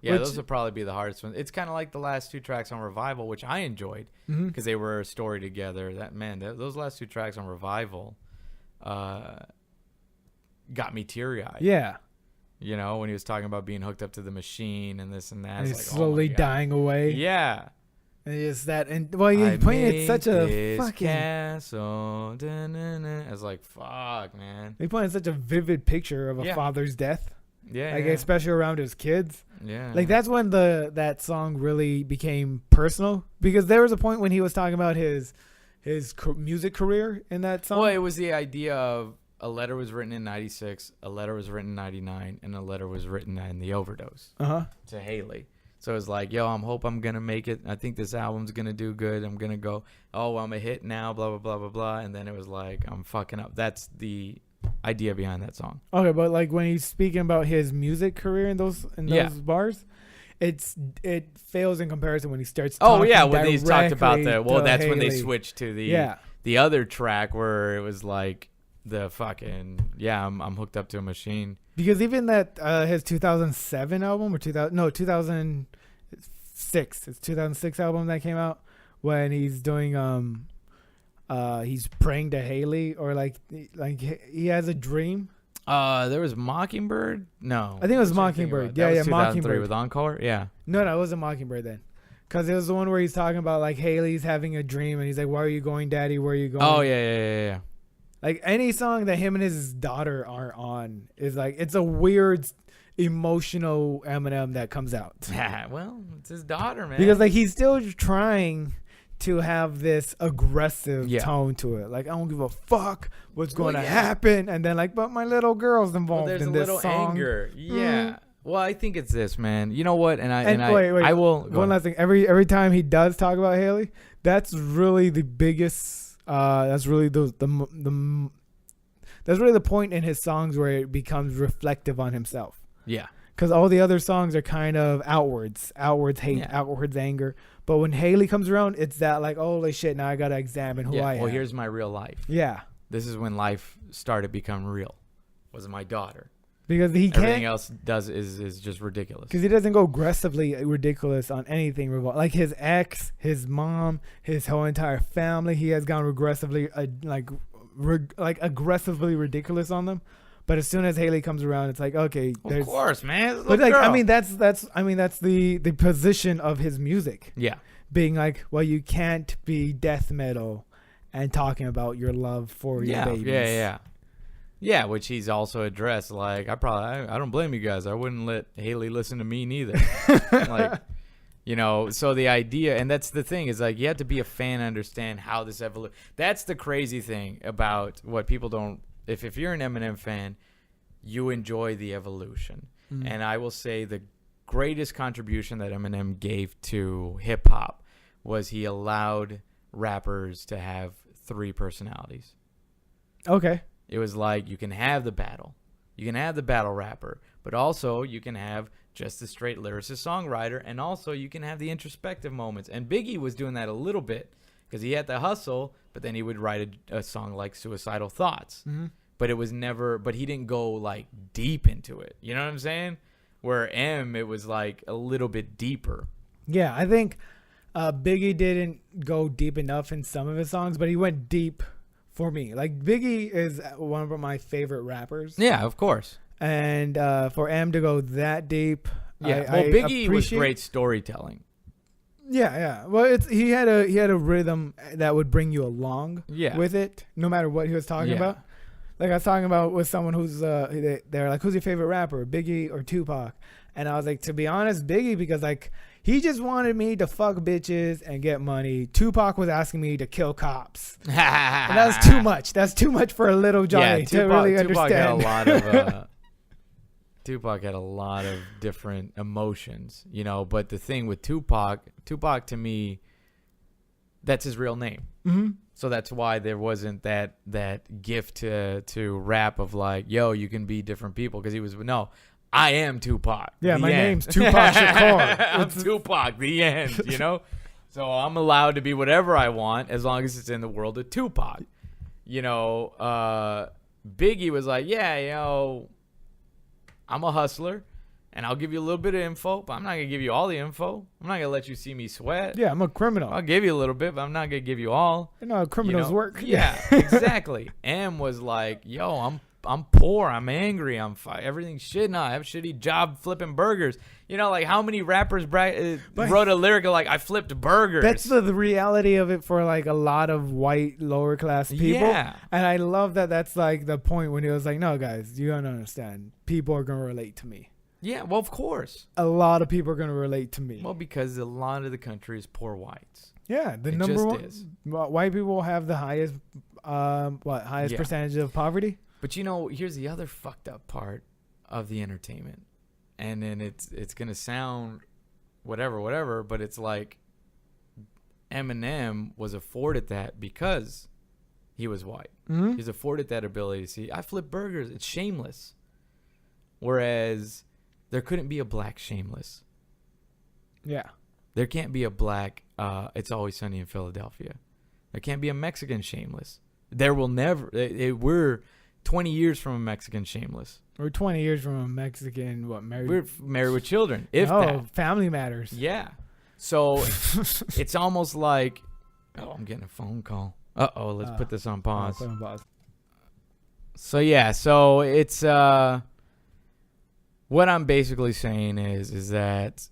Yeah, Which, those would probably be the hardest ones. It's kind of like the last two tracks on Revival, which I enjoyed because they were a story together. Those last two tracks on Revival got me teary-eyed. Yeah. You know, when he was talking about being hooked up to the machine and this and that. And he's like, slowly dying away. Yeah. And it's that. And, well, he's playing it such a fucking. Castle. I was like, fuck, man. He's playing such a vivid picture of a father's death. Yeah. Like, especially around his kids. Yeah. Like, that's when that song really became personal. Because there was a point when he was talking about his music career in that song. Well, it was the idea of a letter was written in 96, a letter was written in 99, and a letter was written in the overdose to Haley. So it's like, yo, I'm going to make it. I think this album's going to do good. I'm going to go, oh, I'm a hit now, blah, blah, blah, blah, blah. And then it was like, I'm fucking up. That's the idea behind that song. Okay, but like when he's speaking about his music career in those bars, it fails in comparison when he starts talking. Oh, yeah, when he's talked about that's Haley. when they switched to the other track where it was like the fucking, I'm hooked up to a machine. Because even that his 2007 album or 2006, his 2006 album that came out when he's doing he's praying to Haley or like he has a dream. There was Mockingbird. No, I think it was Mockingbird. Yeah, Mockingbird with Encore. Yeah. No, it wasn't Mockingbird then. Because it was the one where he's talking about like Haley's having a dream and he's like, "Where are you going, Daddy? Where are you going?" Oh yeah. Like any song that him and his daughter are on is like it's a weird emotional Eminem that comes out. Well, it's his daughter, man. Because like he's still trying to have this aggressive tone to it. Like I don't give a fuck what's going to happen, and then like, but my little girl's involved in this song. There's a little anger. Yeah. Well, I think it's this, man. You know what? And wait. I will. One last thing. Every time he does talk about Haley, that's really the biggest. That's really that's really the point in his songs where it becomes reflective on himself. Yeah. Because all the other songs are kind of outwards hate, outwards anger. But when Haley comes around, it's that like, holy shit, now I got to examine who I am. Well, here's my real life. Yeah. This is when life started becoming real. Was my daughter. Because everything else is just ridiculous. Because he doesn't go aggressively ridiculous on anything. Like his ex, his mom, his whole entire family, he has gone aggressively aggressively ridiculous on them. But as soon as Haley comes around, it's like, okay, of course, man. But like, girl. that's the position of his music. Yeah, being like, well, you can't be death metal and talking about your love for your babies. Yeah, which he's also addressed. Like, I don't blame you guys. I wouldn't let Haley listen to me neither. Like, you know, so the idea, and that's the thing, is like you have to be a fan to understand how this evolution. That's the crazy thing about what people don't. If you're an Eminem fan, you enjoy the evolution. And I will say the greatest contribution that Eminem gave to hip hop was he allowed rappers to have 3 personalities. Okay. It was like you can have the battle. You can have the battle rapper, but also you can have just the straight lyricist songwriter, and also you can have the introspective moments. And Biggie was doing that a little bit because he had the hustle, but then he would write a song like Suicidal Thoughts. Mm-hmm. But it was never, but he didn't go like deep into it. You know what I'm saying? Where it was like a little bit deeper. Yeah, I think Biggie didn't go deep enough in some of his songs, but he went deep for me. Like, Biggie is one of my favorite rappers. Yeah, of course. And for M to go that deep, Yeah, I Biggie was appreciate. great storytelling. Yeah. Well, he had a rhythm that would bring you along Yeah. with it, no matter what he was talking about. Like, I was talking about with someone who's they're like, who's your favorite rapper, Biggie or Tupac? And I was like, to be honest, Biggie, because like he just wanted me to fuck bitches and get money. Tupac was asking me to kill cops. And that was too much. That's too much for a little Johnny to really understand. Tupac had a lot of different emotions, you know. But the thing with Tupac to me, that's his real name. Mm-hmm. So that's why there wasn't that gift to rap of like, yo, you can be different people, because he was I am Tupac. Yeah, the my end. name's Tupac Shakur. I'm Tupac. The end. You know, so I'm allowed to be whatever I want as long as it's in the world of Tupac. You know, Biggie was like, yeah, you know, I'm a hustler, and I'll give you a little bit of info, but I'm not gonna give you all the info. I'm not gonna let you see me sweat. Yeah, I'm a criminal. I'll give you a little bit, but I'm not gonna give you all. You know how criminals work. Yeah, exactly. M was like, yo, I'm poor, I'm angry, everything's shit now. I have a shitty job flipping burgers. You know, like how many rappers wrote a lyric like, I flipped burgers. That's the reality of it for like a lot of white lower class people. Yeah. And I love that that's like the point when he was like, no, guys, you don't understand. People are going to relate to me. Yeah, well, of course. A lot of people are going to relate to me. Well, because a lot of the country is poor whites. Yeah, the It number just one. is. White people have the highest, Yeah. percentage of poverty? But you know, here's the other fucked up part of the entertainment. And then it's going to sound whatever, but it's like Eminem was afforded that because he was white. Mm-hmm. He's afforded that ability to see, I flip burgers. It's shameless. Whereas there couldn't be a black Shameless. Yeah. There can't be a black It's Always Sunny in Philadelphia. There can't be a Mexican Shameless. There will never. We're 20 years from a Mexican Shameless. We're 20 years from a Mexican, married? We're married with children. If that. Family matters. Yeah. So it's almost like, I'm getting a phone call. Let's put this on pause. Put on pause. So yeah, so it's what I'm basically saying is that,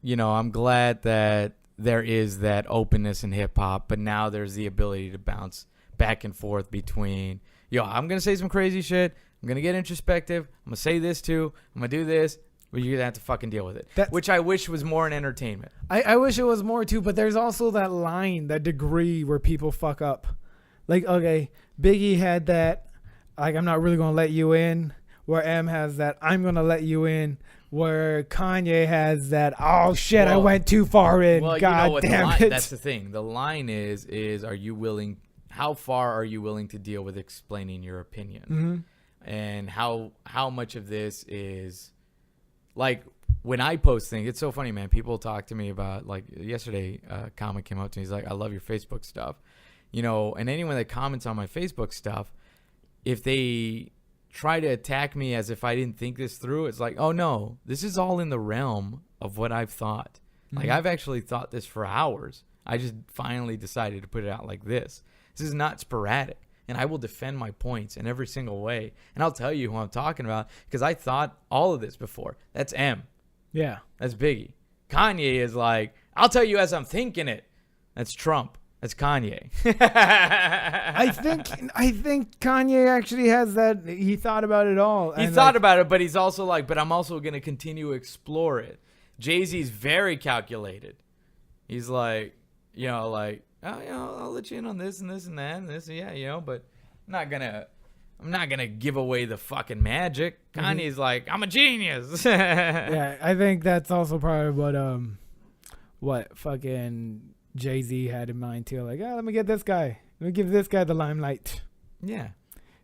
you know, I'm glad that there is that openness in hip hop, but now there's the ability to bounce back and forth between, I'm gonna say some crazy shit, I'm gonna get introspective, I'm gonna say this too, I'm gonna do this, but you're gonna have to fucking deal with it. Which I wish was more in entertainment. I wish it was more too, but there's also that line, that degree where people fuck up. Like, okay, Biggie had that, like, I'm not really gonna let you in, where M has that, I'm gonna let you in, where Kanye has that, oh shit, I went too far in, God damn it. That's the thing. The line is are you willing, how far are you willing to deal with explaining your opinion? Mm-hmm. And how much of this is, like, when I post things, it's so funny, man. People talk to me about, like, yesterday, a comic came up to me, he's like, I love your Facebook stuff. You know, and anyone that comments on my Facebook stuff, if they try to attack me as if I didn't think this through, it's like, oh no, this is all in the realm of what I've thought. Mm-hmm. Like, I've actually thought this for hours. I just finally decided to put it out like this. This is not sporadic. And I will defend my points in every single way. And I'll tell you who I'm talking about, because I thought all of this before. That's M. Yeah. That's Biggie. Kanye is like, I'll tell you as I'm thinking it. That's Trump. That's Kanye. I think Kanye actually has that. He thought about it all. He thought about it, but he's also like, but I'm also going to continue to explore it. Jay-Z's very calculated. He's like, I'll let you in on this and this and that and this, but I'm not gonna I'm not gonna give away the fucking magic. Kanye's like, I'm a genius. Yeah, I think that's also probably what fucking Jay-Z had in mind too. Like, let me get this guy. Let me give this guy the limelight. Yeah.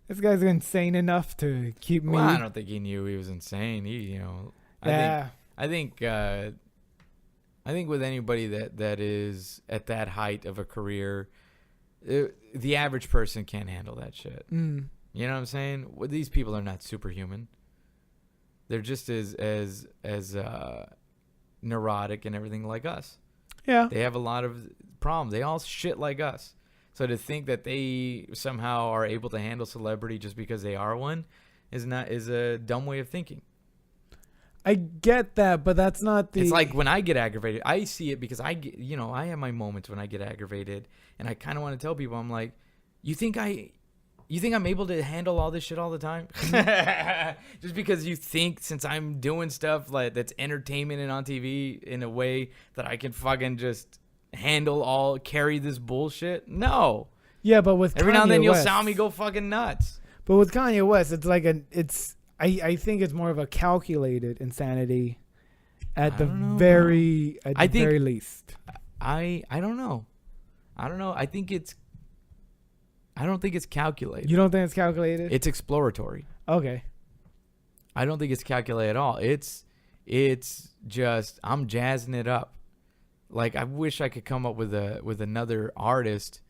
This guy's insane enough to keep me. Well, I don't think he knew he was insane. I think with anybody that is at that height of a career, the average person can't handle that shit. Mm. You know what I'm saying? Well, these people are not superhuman. They're just as neurotic and everything like us. Yeah. They have a lot of problems. They all shit like us. So to think that they somehow are able to handle celebrity just because they are one is a dumb way of thinking. I get that, but that's not the. It's like when I get aggravated, I see it because I have my moments when I get aggravated, and I kind of want to tell people, I'm like, you think I'm able to handle all this shit all the time? Just because you think since I'm doing stuff like that's entertainment and on TV in a way that I can fucking just carry this bullshit? No. Yeah, but with every Kanye now and then you'll West, sound me go fucking nuts. But with Kanye West, it's like I think it's more of a calculated insanity at the very least. I don't know. I don't know. I don't think it's calculated. You don't think it's calculated? It's exploratory. Okay. I don't think it's calculated at all. It's just I'm jazzing it up. Like I wish I could come up with another artist,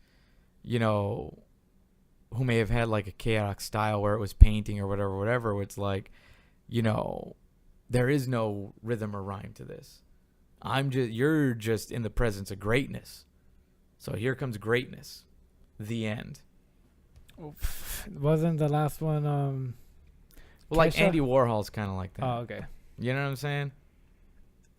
who may have had like a chaotic style where it was painting or whatever. Where it's like, there is no rhythm or rhyme to this. You're just in the presence of greatness. So here comes greatness. The end. Wasn't the last one well, like Andy Warhol's kind of like that. Oh, okay. You know what I'm saying?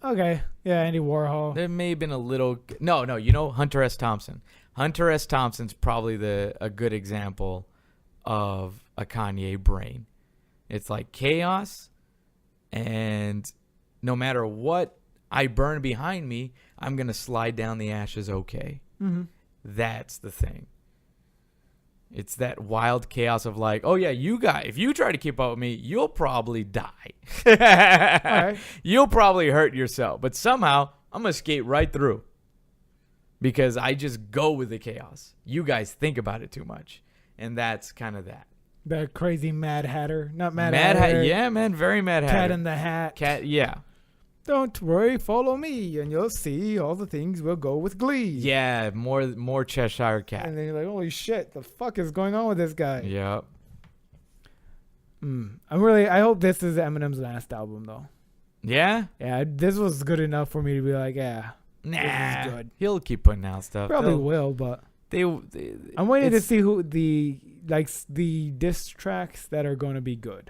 Okay. Yeah, Andy Warhol. There may have been a little no, Hunter S. Thompson. Hunter S. Thompson's probably a good example of a Kanye brain. It's like chaos, and no matter what I burn behind me, I'm going to slide down the ashes okay. Mm-hmm. That's the thing. It's that wild chaos of like, oh yeah, you guys, if you try to keep up with me, you'll probably die. All right. You'll probably hurt yourself. But somehow, I'm going to skate right through. Because I just go with the chaos. You guys think about it too much. And that's kind of that. That crazy Mad Hatter. Not Mad Hatter. Yeah, man. Very Mad Hatter. Cat in the Hat. Cat, yeah. Don't worry, follow me, and you'll see all the things will go with glee. Yeah, more Cheshire Cat. And then you're like, holy shit, the fuck is going on with this guy? Yep. I hope this is Eminem's last album, though. Yeah? Yeah, this was good enough for me to be like, yeah, nah, this is good. He'll keep putting out stuff. Probably will, but I'm waiting to see who the diss tracks that are going to be good.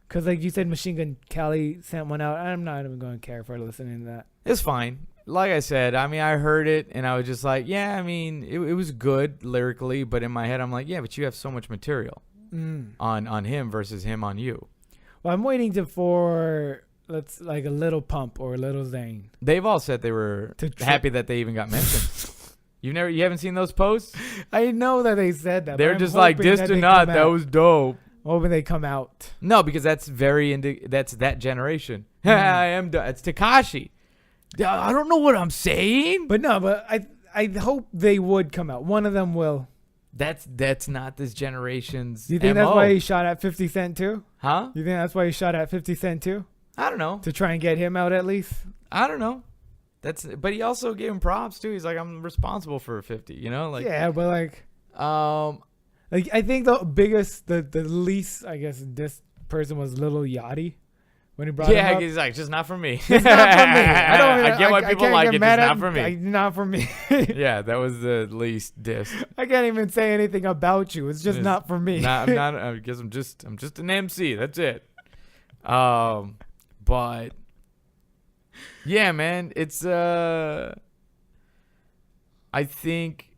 Because like you said, Machine Gun Kelly sent one out. I'm not even going to care for listening to that. It's fine. Like I said, I mean, I heard it and I was just like, yeah, I mean, it was good lyrically, but in my head, I'm like, yeah, but you have so much material on him versus him on you. Well, I'm waiting for like a Little Pump or a Little Zane. They've all said they were happy that they even got mentioned. You haven't seen those posts? I know that they said that. They're just like, this or not, that was dope. Hoping they come out. No, because that's that's that generation. I am. It's Tekashi. I don't know what I'm saying. But I hope they would come out. One of them will. That's not this generation's. Do you think MO. that's why he shot at 50 Cent too? Huh? You think that's why he shot at 50 Cent too? I don't know. To try and get him out at least? I don't know. But he also gave him props too. He's like, I'm responsible for 50. Yeah, but like I think the least, I guess, this person was Lil Yachty when he brought him up. Yeah, he's like, just not for me. It's not for me. I get why people like it, just not for me. Not for me. Yeah, that was the least diss. I can't even say anything about you. It's just not for me. I'm not. I guess I'm just an MC. That's it. But yeah, man, it's I think.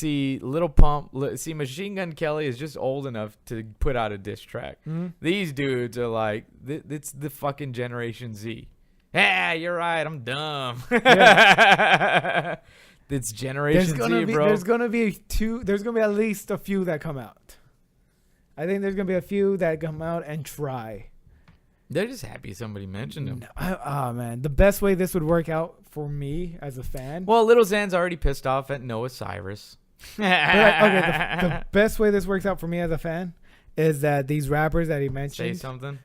Little Pump. Machine Gun Kelly is just old enough to put out a diss track. Mm-hmm. These dudes are like, it's the fucking Generation Z. Yeah, you're right. I'm dumb. Yeah. It's Generation Z, bro. There's gonna be at least a few that come out. I think there's gonna be a few that come out and try. They're just happy somebody mentioned him. Oh man, the best way this would work out for me as a fan. Well, Little Xan's already pissed off at Noah Cyrus. The best way this works out for me as a fan is that these rappers that he mentioned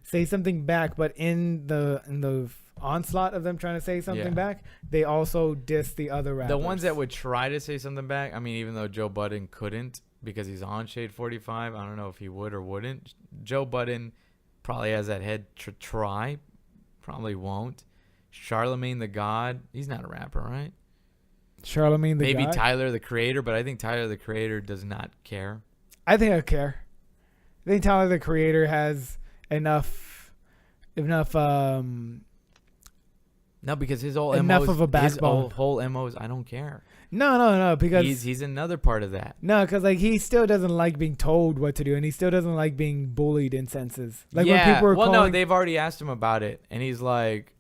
say something back, but in the onslaught of them trying to say something back, they also diss the other rappers. The ones that would try to say something back, I mean, even though Joe Budden couldn't because he's on Shade 45, I don't know if he would or wouldn't. Joe Budden probably has that head to try, probably won't. Charlemagne the God, he's not a rapper, right? Charlemagne the God? Maybe Tyler the Creator, but I think Tyler the Creator does not care. I think I care. I think Tyler the Creator has enough no, because his whole enough of a backbone. His whole MO is I don't care. No, because he's another part of that. No, because like he still doesn't like being told what to do, and he still doesn't like being bullied in senses. Like when people are no, they've already asked him about it, and he's like,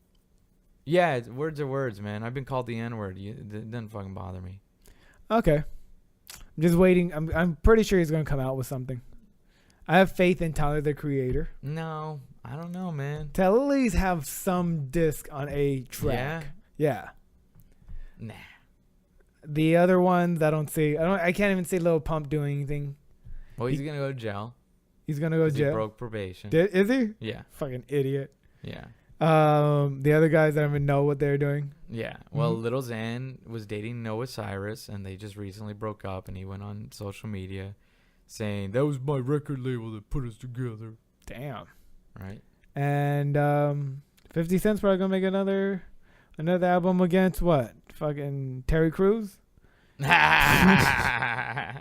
"Yeah, words are words, man. I've been called the N-word. It doesn't fucking bother me." Okay, I'm just waiting. I'm pretty sure he's gonna come out with something. I have faith in Tyler the Creator. No, I don't know, man. To at least have some disc on a track. Yeah. Nah. The other ones I don't see. I can't even see Lil Pump doing anything. Well, he's gonna go to jail. He's gonna go to jail. He broke probation. Is he? Yeah. Fucking idiot. Yeah. The other guys, I don't even know what they're doing. Yeah. Well, Little Xan was dating Noah Cyrus, and they just recently broke up, and he went on social media saying, "That was my record label that put us together." Damn. Right. And 50 Cent's probably gonna make another album against what? Fucking Terry Crews? Nah,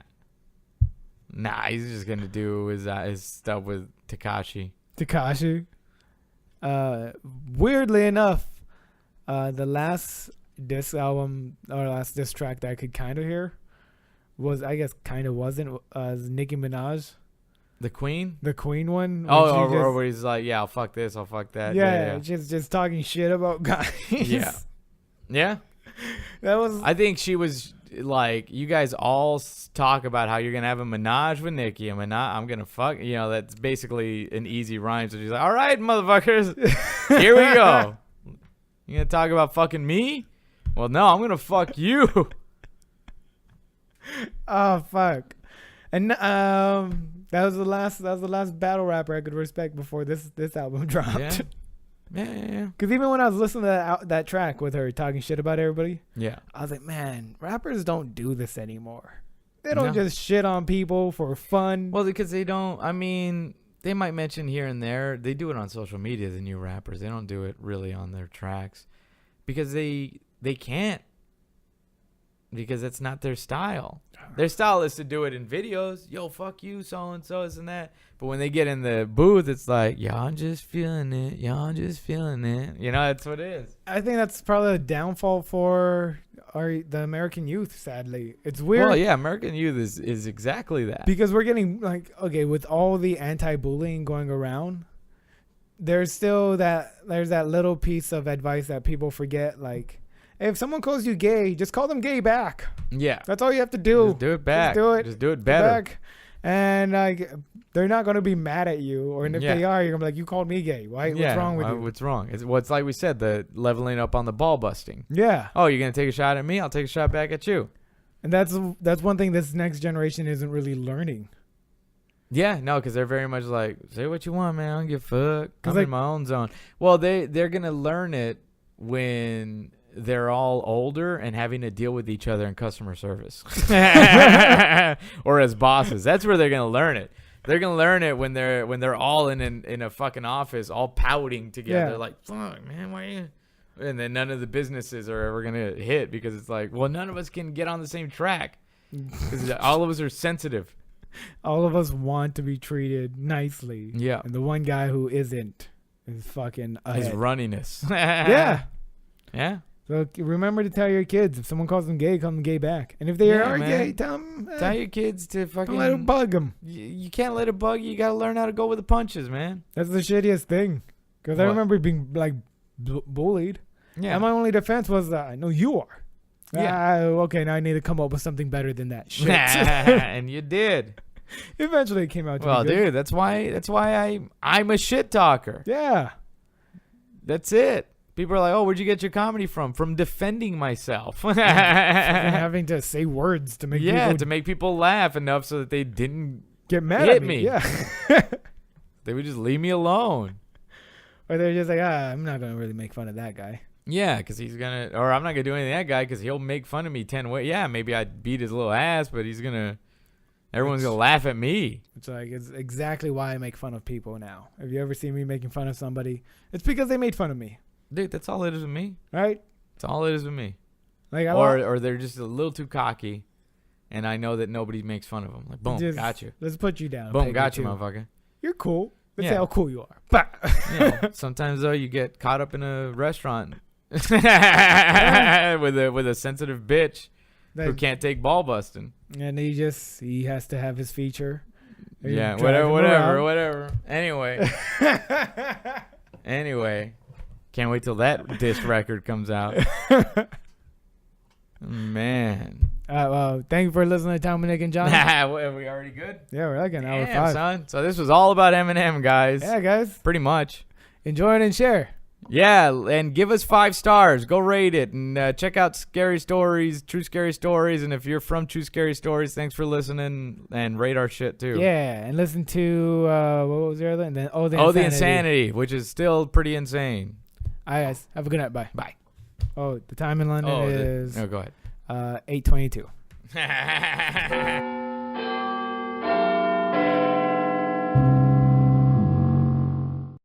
he's just gonna do his stuff with Tekashi. Weirdly enough, the last diss album or last diss track that I could kind of hear was, I guess, kind of wasn't Nicki Minaj. The Queen one. Or where he's like, "Yeah, I'll fuck this, I'll fuck that." Yeah. Just talking shit about guys. Yeah. That was. I think she was like, "You guys all talk about how you're gonna have a menage with Nicki. I'm gonna fuck." You know, that's basically an easy rhyme. So she's like, "All right, motherfuckers, here we go. You gonna talk about fucking me? Well, no, I'm gonna fuck you." Oh fuck. And that was the last battle rapper I could respect before this album dropped. Yeah. Because even when I was listening to that track with her talking shit about everybody, I was like, man, rappers don't do this anymore. They don't just shit on people for fun. Well, because they don't. I mean, they might mention here and there. They do it on social media. The new rappers, they don't do it really on their tracks because they can't. Because that's not their style. Their style is to do it in videos. Yo, fuck you, so-and-so, this and that. But when they get in the booth, it's like, y'all just feeling it. Y'all just feeling it. You know, that's what it is. I think that's probably a downfall for the American youth, sadly. It's weird. Well, yeah, American youth is exactly that. Because we're getting, like, okay, with all the anti-bullying going around, there's that little piece of advice that people forget, like, if someone calls you gay, just call them gay back. Yeah. That's all you have to do. Just do it back. Just do it better. Back. And like, they're not going to be mad at you. Or if they are, you're going to be like, you called me gay. Why? What's wrong with you? What's wrong? It's like we said, the leveling up on the ball busting. Yeah. Oh, you're going to take a shot at me? I'll take a shot back at you. And that's one thing this next generation isn't really learning. Yeah, no, because they're very much like, say what you want, man. I don't give a fuck. I'm in my own zone. Well, they're going to learn it when they're all older and having to deal with each other in customer service or as bosses. That's where they're going to learn it. They're going to learn it when they're all in a fucking office, all pouting together. Yeah. Like, fuck, man, why you? And then none of the businesses are ever going to hit because it's like, well, none of us can get on the same track because all of us are sensitive. All of us want to be treated nicely. Yeah. And the one guy who isn't is fucking ahead. His runniness. Yeah. Yeah. So remember to tell your kids, if someone calls them gay, call them gay back. And if they are gay, tell them. Tell your kids to fucking. Don't let it bug them. You can't let it bug you. You got to learn how to go with the punches, man. That's the shittiest thing. Because I remember being like bullied. Yeah. And my only defense was, I know you are. Yeah. Okay, now I need to come up with something better than that shit. And you did. Eventually, it came out. Well, to be good. dude, that's why I'm a shit talker. Yeah. That's it. People are like, "Oh, where'd you get your comedy from?" From defending myself. Fucking having to say words to make people to make people laugh enough so that they didn't get mad hit at me. Yeah. They would just leave me alone. Or they're just like, I'm not gonna really make fun of that guy. Yeah, because he's gonna, or I'm not gonna do anything to that guy because he'll make fun of me 10 ways. Yeah, maybe I'd beat his little ass, but everyone's gonna laugh at me. It's like, it's exactly why I make fun of people now. If you ever see me making fun of somebody, it's because they made fun of me. Dude, that's all it is with me. Right? That's all it is with me. Like, Or they're just a little too cocky, and I know that nobody makes fun of them. Like, boom, got you. Let's put you down. Boom, got you, motherfucker. You're cool. Let's see how cool you are. Bah. Sometimes though you get caught up in a restaurant with a sensitive bitch who can't take ball busting. And he has to have his feature. Yeah, whatever. Anyway, can't wait till that disc record comes out. Man. Well, thank you for listening to Tom, Nick, and John. Are we already good? Yeah, we're like an hour 5. Son. So this was all about Eminem, guys. Yeah, guys. Pretty much. Enjoy it and share. Yeah, and give us 5 stars. Go rate it. And check out Scary Stories, True Scary Stories. And if you're from True Scary Stories, thanks for listening. And rate our shit, too. Yeah, and listen to, what was the other one? The Insanity, which is still pretty insane. All right, guys. Have a good night. Bye. Bye. Oh, the time in London is... go ahead. 8:22.